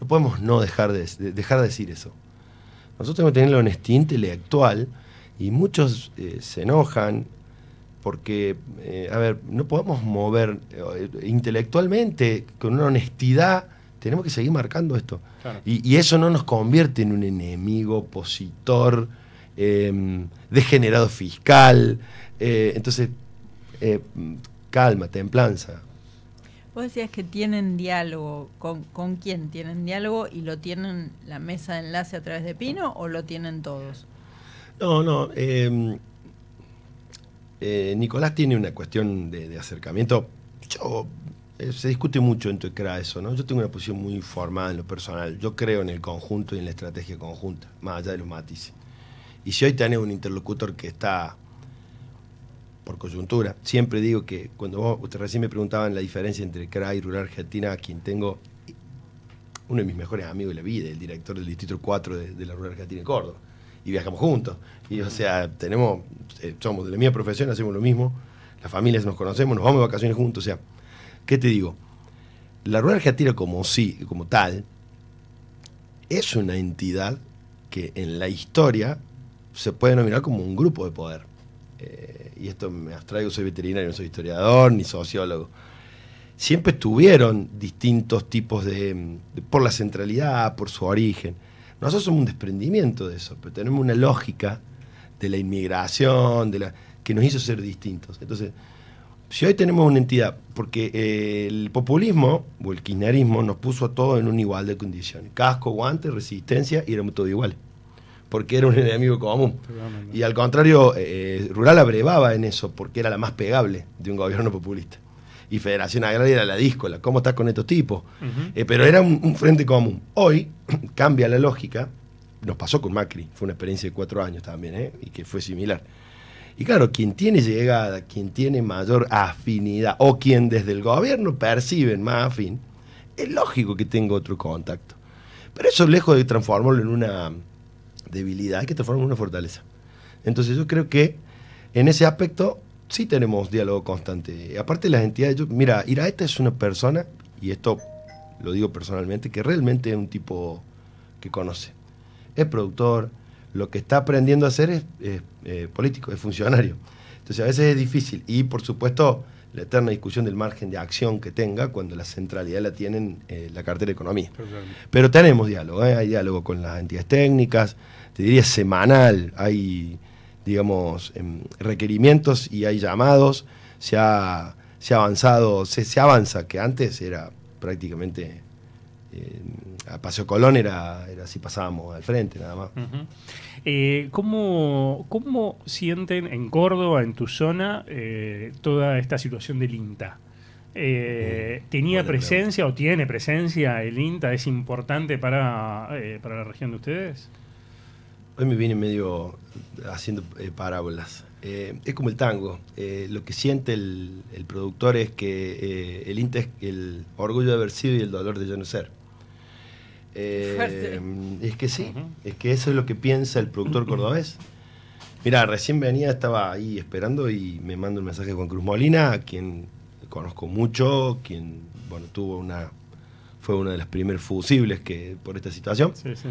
no podemos no dejar de decir eso. Nosotros tenemos que tener la honestidad intelectual, y muchos se enojan porque, a ver, no podemos mover intelectualmente con una honestidad, tenemos que seguir marcando esto. Claro. Y eso no nos convierte en un enemigo, opositor, degenerado fiscal. Entonces, calma, templanza. Vos decías que tienen diálogo. ¿Con quién tienen diálogo? ¿Y lo tienen la mesa de enlace a través de Pino o lo tienen todos? No. Nicolás tiene una cuestión de acercamiento. Se discute mucho en Tuecra eso, ¿no? Yo tengo una posición muy formada en lo personal. Yo creo en el conjunto y en la estrategia conjunta, más allá de los matices. Y si hoy tenés un interlocutor que está por coyuntura, siempre digo que cuando ustedes recién me preguntaban la diferencia entre CRA y Rural Argentina, a quien tengo uno de mis mejores amigos de la vida, el director del Distrito 4 de la Rural Argentina en Córdoba, y viajamos juntos, y o sea, somos de la misma profesión, hacemos lo mismo, las familias nos conocemos, nos vamos de vacaciones juntos, o sea, ¿qué te digo? La Rural Argentina como tal, es una entidad que en la historia se puede denominar como un grupo de poder. Y esto me abstraigo, soy veterinario, no soy historiador ni sociólogo. Siempre tuvieron distintos tipos por la centralidad, por su origen. Nosotros somos un desprendimiento de eso, pero tenemos una lógica de la inmigración, que nos hizo ser distintos. Entonces, si hoy tenemos una entidad, porque el populismo o el kirchnerismo nos puso a todos en una igualdad de condiciones. Casco, guante, resistencia, y éramos todos iguales. porque era un enemigo común. Y al contrario, Rural abrevaba en eso, porque era la más pegable de un gobierno populista. Y Federación Agraria era la díscola, ¿cómo estás con estos tipos? Pero era un frente común. Hoy cambia la lógica, nos pasó con Macri, fue una experiencia de 4 años también, y que fue similar. Y claro, quien tiene llegada, quien tiene mayor afinidad, o quien desde el gobierno perciben más afín, es lógico que tenga otro contacto. Pero eso, lejos de transformarlo en una debilidad, hay que transformarlo en una fortaleza. Entonces yo creo que en ese aspecto sí tenemos diálogo constante. Aparte de las entidades, mira, Iraeta es una persona, y esto lo digo personalmente, que realmente es un tipo que conoce. Es productor, lo que está aprendiendo a hacer es político, es funcionario. Entonces a veces es difícil. Y por supuesto, la eterna discusión del margen de acción que tenga cuando la centralidad la tienen la cartera de Economía. Pero tenemos diálogo, hay diálogo con las entidades técnicas, te diría semanal, hay, digamos, requerimientos y hay llamados, se ha avanzado, se avanza, que antes era prácticamente, a Paseo Colón era así, pasábamos al frente nada más. ¿Cómo sienten en Córdoba, en tu zona, toda esta situación del INTA? ¿Tenía presencia o tiene presencia el INTA? ¿Es importante para la región de ustedes? Hoy me viene medio haciendo parábolas. Es como el tango. Lo que siente el productor es que el INTA es el orgullo de haber sido y el dolor de ya no ser. Es que sí, es que eso es lo que piensa el productor cordobés. Mira, recién venía, estaba ahí esperando y me manda un mensaje Juan Cruz Molina, a quien conozco mucho, quien, bueno, fue una de las primeras fusibles por esta situación. Sí, sí.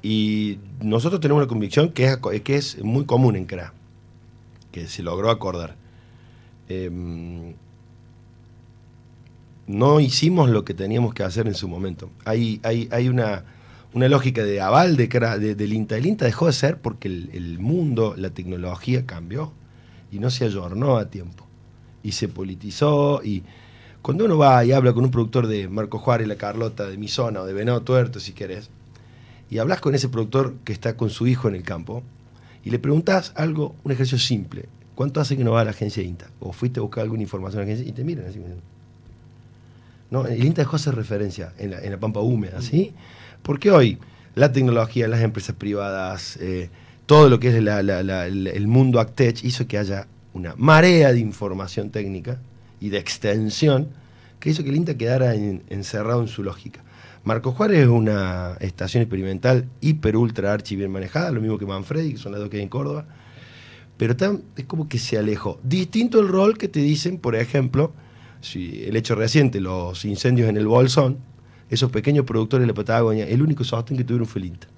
Y nosotros tenemos una convicción que es muy común en CRA, que se logró acordar. No hicimos lo que teníamos que hacer en su momento. Hay una lógica de aval del INTA. El INTA dejó de ser porque el mundo, la tecnología cambió y no se ayornó a tiempo. Y se politizó. Y cuando uno va y habla con un productor de Marco Juárez, La Carlota, de mi zona, o de Venado Tuerto, si querés, y hablas con ese productor que está con su hijo en el campo, y le preguntás algo, un ejercicio simple: ¿cuánto hace que no va a la agencia de INTA? O fuiste a buscar alguna información a la agencia y te miran así. No, el INTA dejó de hacer referencia en la pampa húmeda, ¿sí? Porque hoy la tecnología, las empresas privadas, todo lo que es el mundo AgTech hizo que haya una marea de información técnica y de extensión que hizo que el INTA quedara encerrado en su lógica. Marco Juárez es una estación experimental hiper, ultra, archi bien manejada, lo mismo que Manfredi, que son las dos que hay en Córdoba, pero es como que se alejó. Distinto el rol que te dicen, por ejemplo, el hecho reciente, los incendios en el Bolsón, esos pequeños productores de la Patagonia, el único sostén que tuvieron fue el INTA.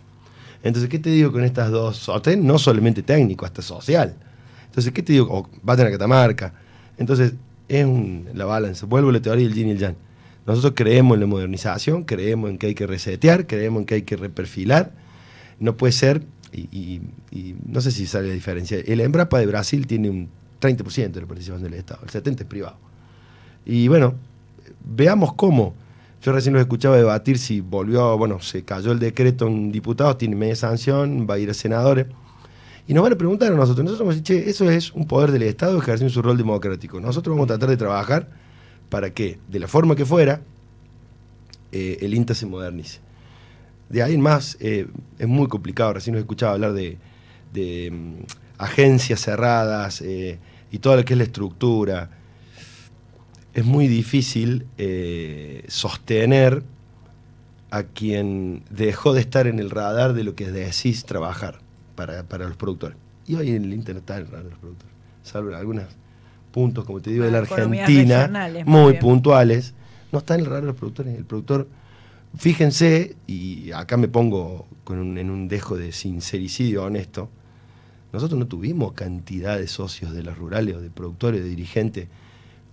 Entonces, ¿qué te digo con estas dos sostén? No solamente técnico, hasta social. Entonces, ¿qué te digo? O baten a Catamarca. Entonces, es la balanza. Vuelvo a la teoría del yin y el yang. Nosotros creemos en la modernización, creemos en que hay que resetear, creemos en que hay que reperfilar. No puede ser, y no sé si sale la diferencia, el Embrapa de Brasil tiene un 30% de la participación del Estado, el 70% es privado. Y bueno, veamos cómo. Yo recién los escuchaba debatir si se cayó el decreto en diputados, tiene media sanción, va a ir a senadores. Y nos van a preguntar a nosotros. Nosotros vamos a decir, che, eso es un poder del Estado ejerciendo su rol democrático. Nosotros vamos a tratar de trabajar para que, de la forma que fuera, el INTA se modernice. De ahí en más, es muy complicado. Recién nos escuchaba hablar de agencias cerradas y todo lo que es la estructura. Es muy difícil sostener a quien dejó de estar en el radar de lo que decís trabajar para los productores. Y hoy en el Internet está en el radar de los productores, salvo algunos puntos, como te digo, de la Argentina, muy puntuales, no está en el radar de los productores. El productor, fíjense, y acá me pongo en un dejo de sincericidio honesto, nosotros no tuvimos cantidad de socios de las rurales o de productores, de dirigentes,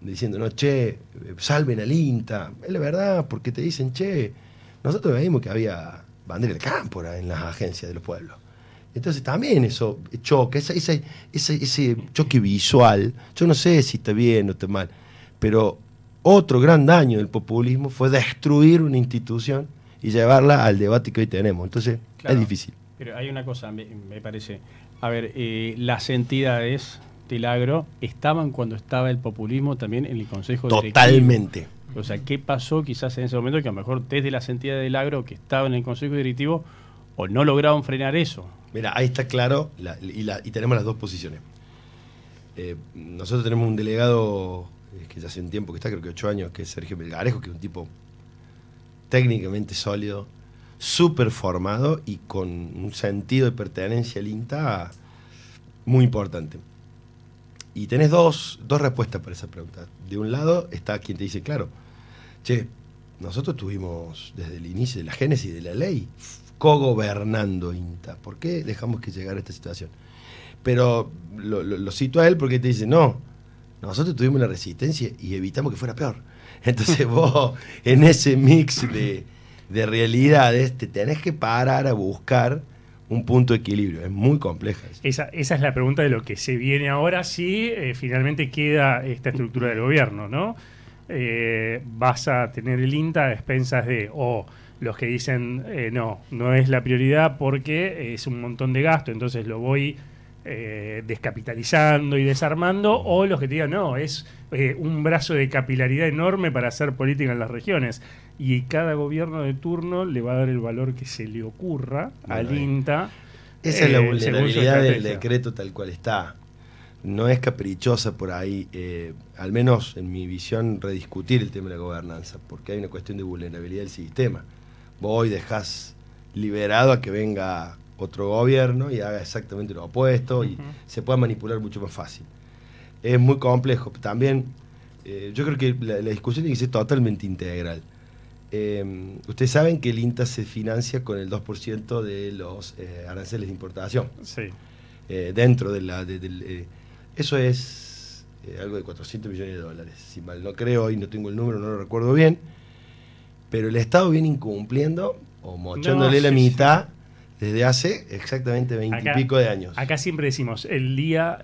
diciendo, no, che, salven al INTA. Es la verdad, porque te dicen, che, nosotros veíamos que había bandera de cámpora en las agencias de los pueblos. Entonces también eso choque, ese choque visual, yo no sé si está bien o está mal, pero otro gran daño del populismo fue destruir una institución y llevarla al debate que hoy tenemos. Entonces, claro, es difícil. Pero hay una cosa, me parece. A ver, las entidades del agro estaban cuando estaba el populismo también en el Consejo Directivo. Totalmente. O sea, ¿qué pasó quizás en ese momento que a lo mejor desde las entidades del agro que estaban en el Consejo Directivo o no lograron frenar eso? Mira, ahí está claro y tenemos las dos posiciones. Nosotros tenemos un delegado que ya hace un tiempo que está, creo que 8 años, que es Sergio Melgarejo, que es un tipo técnicamente sólido, súper formado y con un sentido de pertenencia al INTA muy importante. Y tenés dos respuestas para esa pregunta. De un lado está quien te dice, claro, che, nosotros tuvimos desde el inicio de la génesis de la ley cogobernando INTA. ¿Por qué dejamos que llegara a esta situación? Pero lo cito a él porque te dice, no, nosotros tuvimos la resistencia y evitamos que fuera peor. Entonces vos, en ese mix de realidades, te tenés que parar a buscar un punto de equilibrio. Es muy compleja. Esa es la pregunta de lo que se viene ahora, si finalmente queda esta estructura del gobierno, ¿no? Vas a tener el INTA a expensas de los que dicen no es la prioridad porque es un montón de gasto, entonces lo voy descapitalizando y desarmando, o los que te digan no, es un brazo de capilaridad enorme para hacer política en las regiones, y cada gobierno de turno le va a dar el valor que se le ocurra al INTA. Esa es la vulnerabilidad del decreto tal cual está. No es caprichosa por ahí, al menos en mi visión, rediscutir el tema de la gobernanza, porque hay una cuestión de vulnerabilidad del sistema. Vos dejás liberado a que venga otro gobierno y haga exactamente lo opuesto y se pueda manipular mucho más fácil. Es muy complejo. También yo creo que la discusión tiene que ser totalmente integral. Ustedes saben que el INTA se financia con el 2% de los aranceles de importación. Sí. Dentro de eso es algo de 400 millones de dólares. Si mal no creo, y no tengo el número, no lo recuerdo bien. Pero el Estado viene incumpliendo o mochándole la mitad desde hace exactamente 20 y pico de años. Acá siempre decimos, el día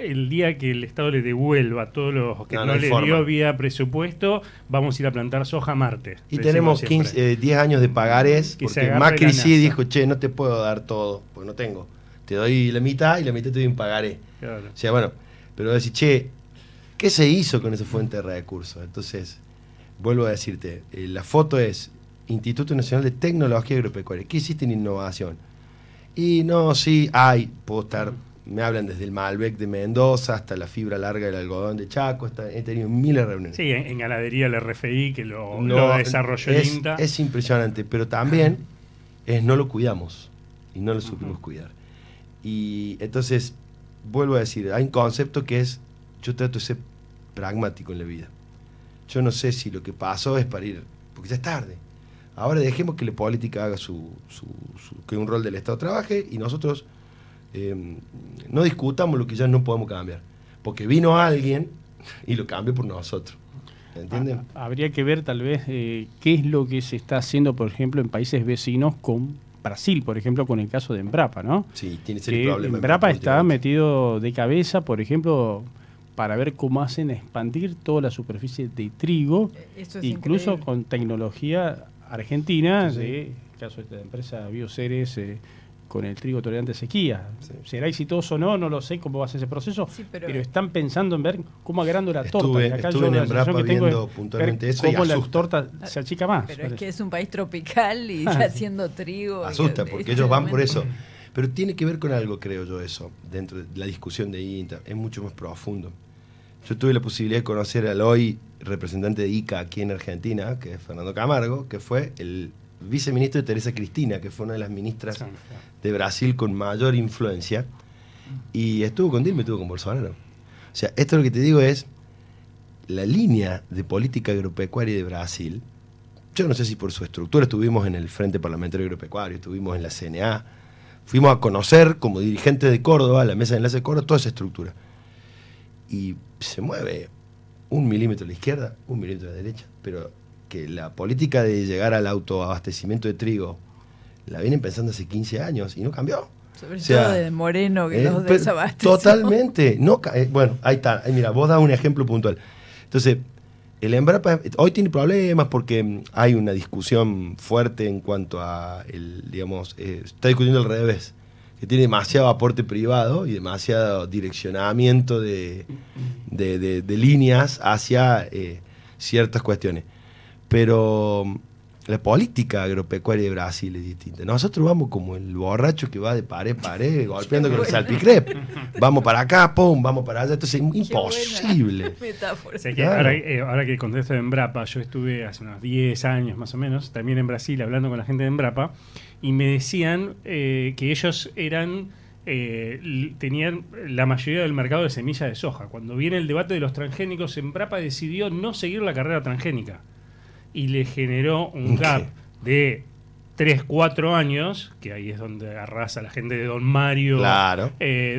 que el Estado le devuelva todo lo que no le dio vía presupuesto, vamos a ir a plantar soja a Marte. Y tenemos 10 años de pagarés, porque Macri sí dijo, che, no te puedo dar todo, porque no tengo. Te doy la mitad y la mitad te doy un pagaré. Claro. O sea, bueno, pero decir, che, ¿qué se hizo con esa fuente de recursos? Entonces, vuelvo a decirte, la foto es Instituto Nacional de Tecnología Agropecuaria. ¿Qué hiciste en innovación? Y no, sí, puedo estar, me hablan desde el Malbec de Mendoza hasta la fibra larga del algodón de Chaco, he tenido miles de reuniones. Sí, en ganadería el RFI que lo desarrolló el INTA. Es impresionante, pero también no lo cuidamos y no lo supimos cuidar. Y entonces, vuelvo a decir, hay un concepto que es, yo trato de ser pragmático en la vida. Yo no sé si lo que pasó es para ir, porque ya es tarde. Ahora dejemos que la política haga que un rol del Estado trabaje y nosotros no discutamos lo que ya no podemos cambiar. Porque vino alguien y lo cambió por nosotros. ¿Entienden? Habría que ver tal vez qué es lo que se está haciendo, por ejemplo, en países vecinos con Brasil, por ejemplo, con el caso de Embrapa, ¿no? Sí, tiene ese problema. Embrapa está metido de cabeza, por ejemplo, para ver cómo hacen expandir toda la superficie de trigo, incluso increíble, con tecnología argentina, el caso de la empresa Bioceres con el trigo tolerante a sequía. Sí. ¿Será exitoso o no? No lo sé cómo va a ser ese proceso, pero están pensando en ver cómo agrando la torta. Acá estuve en Embrapa viendo puntualmente eso y cómo asusta. La torta se achica más. Pero es que es un país tropical y ya haciendo trigo. Asusta, porque ellos van por eso. Pero tiene que ver con algo, creo yo, eso, dentro de la discusión de INTA. Es mucho más profundo. Yo tuve la posibilidad de conocer al hoy representante de ICA aquí en Argentina, que es Fernando Camargo, que fue el viceministro de Teresa Cristina, que fue una de las ministras de Brasil con mayor influencia, y estuvo con Dilma y estuvo con Bolsonaro. O sea, esto lo que te digo es, la línea de política agropecuaria de Brasil, yo no sé si por su estructura, estuvimos en el Frente Parlamentario Agropecuario, estuvimos en la CNA, fuimos a conocer como dirigentes de Córdoba, la Mesa de Enlace de Córdoba, toda esa estructura. Y se mueve 1 milímetro a la izquierda, 1 milímetro a la derecha, pero que la política de llegar al autoabastecimiento de trigo la vienen pensando hace 15 años y no cambió. Sobre todo de Moreno que los desabasteció. Totalmente. Bueno, ahí está. Mira, vos das un ejemplo puntual. Entonces, el Embrapa hoy tiene problemas porque hay una discusión fuerte en cuanto a, está discutiendo al revés. que tiene demasiado aporte privado y demasiado direccionamiento de líneas hacia ciertas cuestiones. Pero la política agropecuaria de Brasil es distinta. Nosotros vamos como el borracho que va de pared a pared, golpeando con el salpicrep. Vamos para acá, pum, vamos para allá. Entonces es imposible. Metáfora. O sea que Claro. ahora que contesto de Embrapa, yo estuve hace unos 10 años más o menos, también en Brasil, hablando con la gente de Embrapa, y me decían que ellos tenían la mayoría del mercado de semillas de soja. Cuando viene el debate de los transgénicos, Embrapa decidió no seguir la carrera transgénica. Y le generó un gap de 3-4 años, que ahí es donde arrasa la gente de Don Mario. Claro.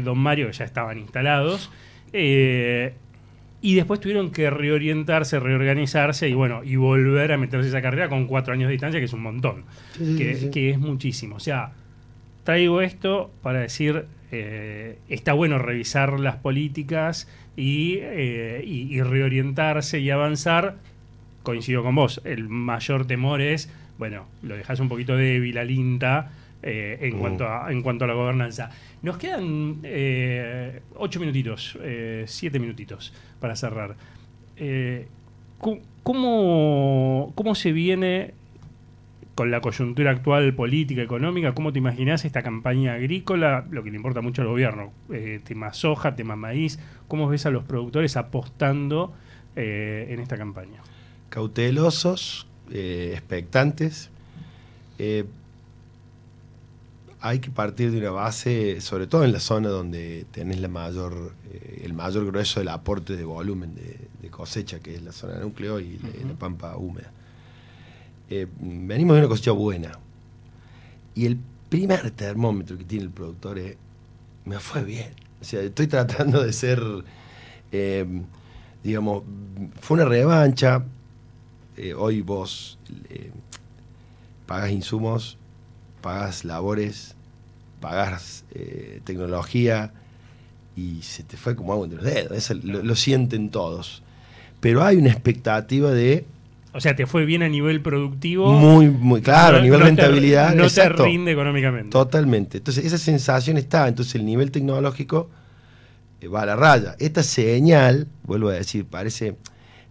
Don Mario, que ya estaban instalados. Y después tuvieron que reorganizarse y bueno, y volver a meterse esa carrera con 4 años de distancia, que es un montón. Sí. Que es muchísimo. O sea, traigo esto para decir, está bueno revisar las políticas y reorientarse y avanzar. Coincido con vos, el mayor temor es, bueno, lo dejás un poquito débil al INTA en cuanto a la gobernanza. Nos quedan 8 minutitos, 7 minutitos para cerrar. ¿Cómo se viene con la coyuntura actual política, económica? ¿Cómo te imaginás esta campaña agrícola? Lo que le importa mucho al gobierno, tema soja, tema maíz. ¿Cómo ves a los productores apostando en esta campaña? Cautelosos, expectantes. Hay que partir de una base, sobre todo en la zona donde tenés el mayor grueso del aporte de volumen de cosecha, que es la zona núcleo y la pampa húmeda. Venimos de una cosecha buena. Y el primer termómetro que tiene el productor es, me fue bien. O sea, estoy tratando de ser, digamos, fue una revancha. Hoy vos pagas insumos, pagas labores, pagas tecnología y se te fue como agua entre los dedos. Eso lo sienten todos. Pero hay una expectativa de... O sea, te fue bien a nivel productivo. Muy claro, a nivel rentabilidad. No exacto, te rinde económicamente. Totalmente. Entonces esa sensación está. Entonces el nivel tecnológico va a la raya. Esta señal, vuelvo a decir, parece...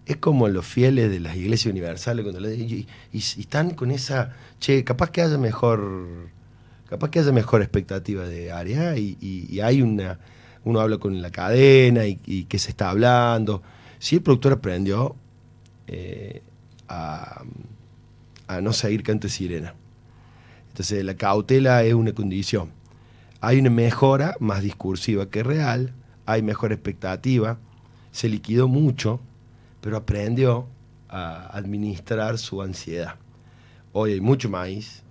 Es como los fieles de las iglesias universales cuando y están con esa, capaz que haya mejor expectativa de área y hay uno habla con la cadena y que se está hablando. Si el productor aprendió a no seguir canto de sirena. Entonces la cautela es una condición. Hay una mejora más discursiva que real, hay mejor expectativa, se liquidó mucho, pero aprendió a administrar su ansiedad. Hoy hay mucho maíz,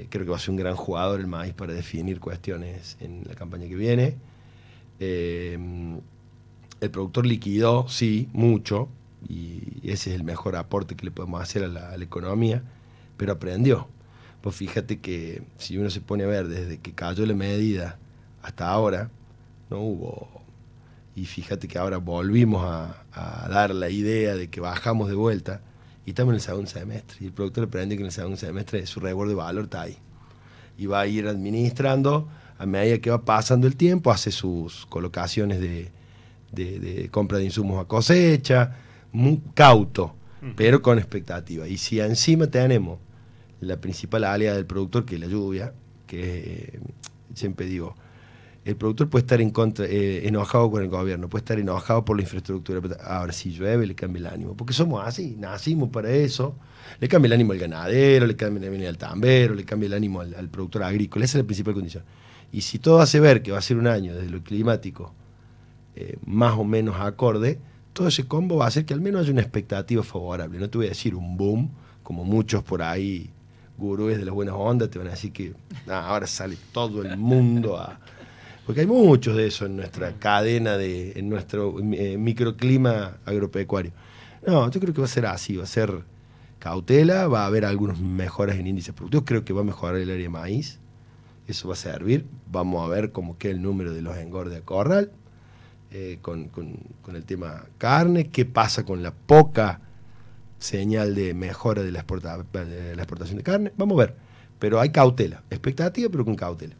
creo que va a ser un gran jugador el maíz para definir cuestiones en la campaña que viene. El productor liquidó, sí, mucho, y ese es el mejor aporte que le podemos hacer a la economía, pero aprendió. Pues fíjate que si uno se pone a ver desde que cayó la medida hasta ahora, no hubo... Y fíjate que ahora volvimos a dar la idea de que bajamos de vuelta y estamos en el segundo semestre. Y el productor aprendió que en el segundo semestre su resguardo de valor está ahí. Y va a ir administrando a medida que va pasando el tiempo, hace sus colocaciones de compra de insumos a cosecha, muy cauto, pero con expectativa. Y si encima tenemos la principal aliada del productor, que es la lluvia, que siempre digo, el productor puede estar enojado con el gobierno, puede estar enojado por la infraestructura, pero ahora si llueve le cambia el ánimo, porque somos así, nacimos para eso, le cambia el ánimo al ganadero, le cambia el ánimo al tambero, le cambia el ánimo al productor agrícola, esa es la principal condición. Y si todo hace ver que va a ser un año desde lo climático más o menos acorde, todo ese combo va a hacer que al menos haya una expectativa favorable. No te voy a decir un boom, como muchos por ahí, gurúes de las buenas ondas, te van a decir que ahora sale todo el mundo a... Porque hay muchos de eso en nuestra cadena, en nuestro microclima agropecuario. No, yo creo que va a ser así, va a ser cautela, va a haber algunas mejoras en índices productivos, creo que va a mejorar el área de maíz, eso va a servir, vamos a ver cómo queda el número de los engordes a corral, con el tema carne, qué pasa con la poca señal de mejora de la exportación de carne, vamos a ver, pero hay cautela, expectativa pero con cautela.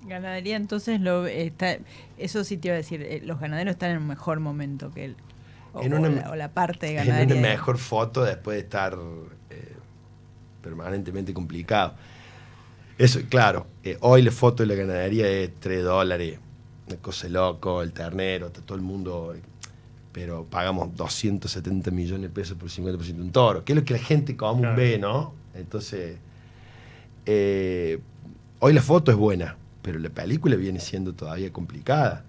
Ganadería, entonces, eso sí te iba a decir, los ganaderos están en un mejor momento que él. O la parte de ganadería. En una mejor foto después de estar permanentemente complicado. Eso, claro, hoy la foto de la ganadería es $3, una cosa de loco, el ternero, está todo el mundo, pero pagamos 270 millones de pesos por 50% de un toro, que es lo que la gente común ve, ¿no? Entonces, hoy la foto es buena, pero la película viene siendo todavía complicada.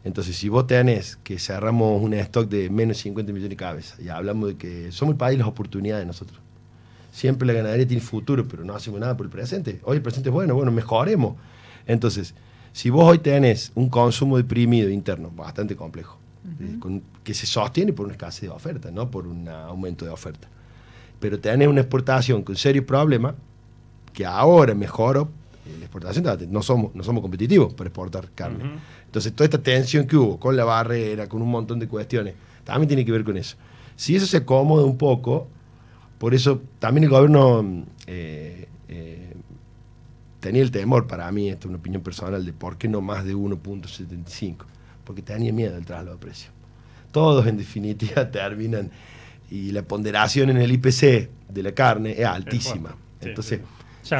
Entonces, si vos tenés que cerramos un stock de menos de 50 millones de cabezas, y hablamos de que somos el país de las oportunidades nosotros. Siempre la ganadería tiene futuro, pero no hacemos nada por el presente. Hoy el presente es bueno, mejoremos. Entonces, si vos hoy tenés un consumo deprimido interno bastante complejo, que se sostiene por una escasez de oferta, no por un aumento de oferta, pero tenés una exportación con serios problemas, que ahora mejoró, la exportación, no somos competitivos para exportar carne. Entonces, toda esta tensión que hubo con la barrera, con un montón de cuestiones, también tiene que ver con eso. Si eso se acomoda un poco, por eso también el gobierno tenía el temor, para mí, esta es una opinión personal, de por qué no más de 1.75, porque tenía miedo del traslado de precio. Todos, en definitiva, terminan, y la ponderación en el IPC de la carne es altísima. Entonces,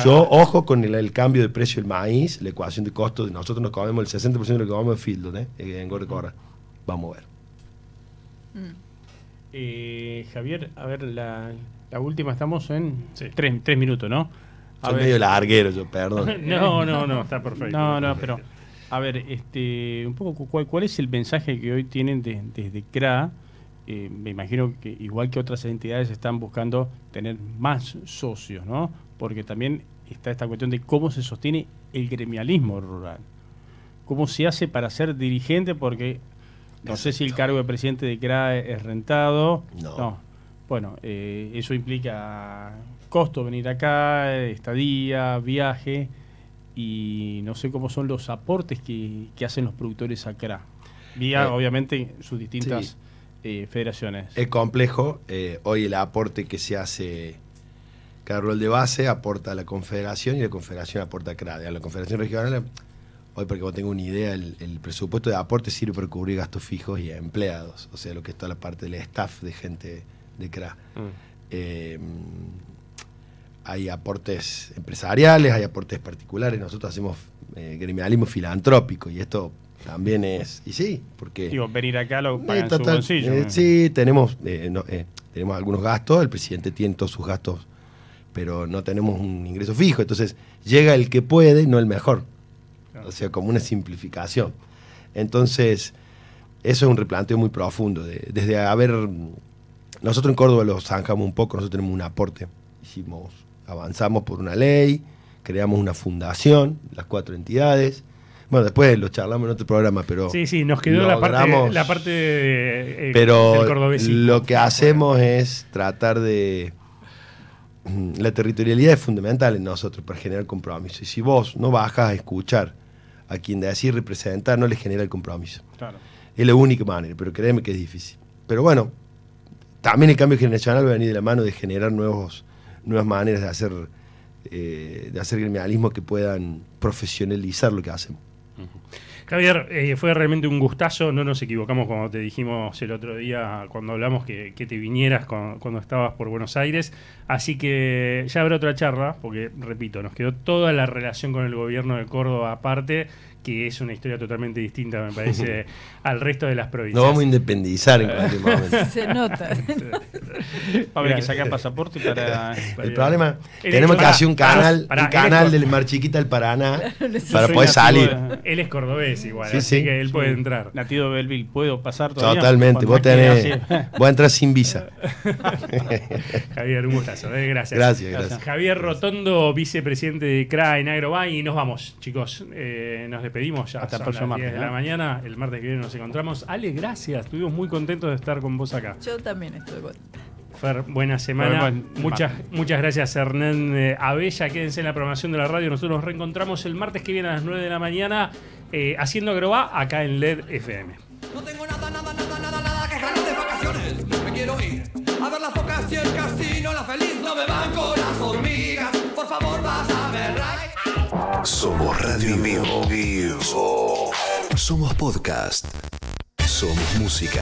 yo, ojo con el cambio de precio del maíz, la ecuación de costos, nosotros nos comemos el 60% de lo que comemos en Fieldon, en Gorrecorra. Vamos a ver. Javier, a ver, la última, estamos en 3 minutos, ¿no? Soy medio larguero, yo, perdón. No, está perfecto. No, pero, a ver, un poco, ¿cuál es el mensaje que hoy tienen desde CRA? Me imagino que, igual que otras entidades, están buscando tener más socios, ¿no? Porque también está esta cuestión de cómo se sostiene el gremialismo rural. ¿Cómo se hace para ser dirigente? Porque no sé si el cargo de presidente de CRA es rentado. No. Bueno, eso implica costo venir acá, estadía, viaje, y no sé cómo son los aportes que hacen los productores a CRA. Vía, obviamente, sus distintas federaciones. Es complejo. Hoy el aporte que se hace, cada rol de base aporta a la Confederación y la Confederación aporta a CRA. A la Confederación Regional, hoy, para que vos tengas una idea, el presupuesto de aporte sirve para cubrir gastos fijos y empleados, o sea, lo que es toda la parte del staff de gente de CRA. Hay aportes empresariales, hay aportes particulares. Nosotros hacemos gremialismo filantrópico, y esto también es... Y sí, porque... Digo, venir acá lo pagan en su bolsillo. Sí, tenemos algunos gastos, el presidente tiene todos sus gastos, pero no tenemos un ingreso fijo. Entonces, llega el que puede, no el mejor. O sea, como una simplificación. Entonces, eso es un replanteo muy profundo. Desde haber... Nosotros en Córdoba lo zanjamos un poco, nosotros tenemos un aporte. Avanzamos por una ley, creamos una fundación, las 4 entidades. Bueno, después lo charlamos en otro programa, pero... Sí, nos quedó la parte pero del cordobesismo. Lo que hacemos es tratar de... La territorialidad es fundamental en nosotros para generar compromiso. Y si vos no bajas a escuchar a quien decís representar, no le genera el compromiso. Claro. Es la única manera, pero créeme que es difícil. Pero bueno, también el cambio generacional va a venir de la mano de generar nuevas maneras de hacer gremialismo que puedan profesionalizar lo que hacemos. Javier, fue realmente un gustazo, no nos equivocamos cuando te dijimos el otro día, cuando hablamos que te vinieras cuando estabas por Buenos Aires, así que ya habrá otra charla, porque repito, nos quedó toda la relación con el gobierno de Córdoba aparte, que es una historia totalmente distinta, me parece, al resto de las provincias. Nos vamos a independizar en cualquier momento. Se nota. Va a haber que sacar pasaporte para... El problema, tenemos que hacer un canal del Mar Chiquita al Paraná para poder salir. Él es cordobés igual, sí, así que él puede entrar. Nativo de Belleville, ¿puedo pasar todavía? Totalmente, vos a entrar sin visa. Javier, un gustazo, gracias. Gracias. Javier Rotondo, vicepresidente de CRA en Agrobay, y nos vamos, chicos. Nos despedimos ya. Hasta el próximo martes. 10 de la mañana. El martes que viene nos encontramos. Ale, gracias. Estuvimos muy contentos de estar con vos acá. Yo también estoy contenta. Fer, buena semana. Muchas gracias, Hernán Abella. Quédense en la programación de la radio. Nosotros nos reencontramos el martes que viene a las 9 de la mañana haciendo Agrobá acá en LED FM. No tengo nada que ganar de vacaciones. Me quiero ir a ver las focas y el casino. La feliz no me van con las hormigas. Por favor, vas a ver, right? Somos radio en vivo. Somos podcast. Somos música.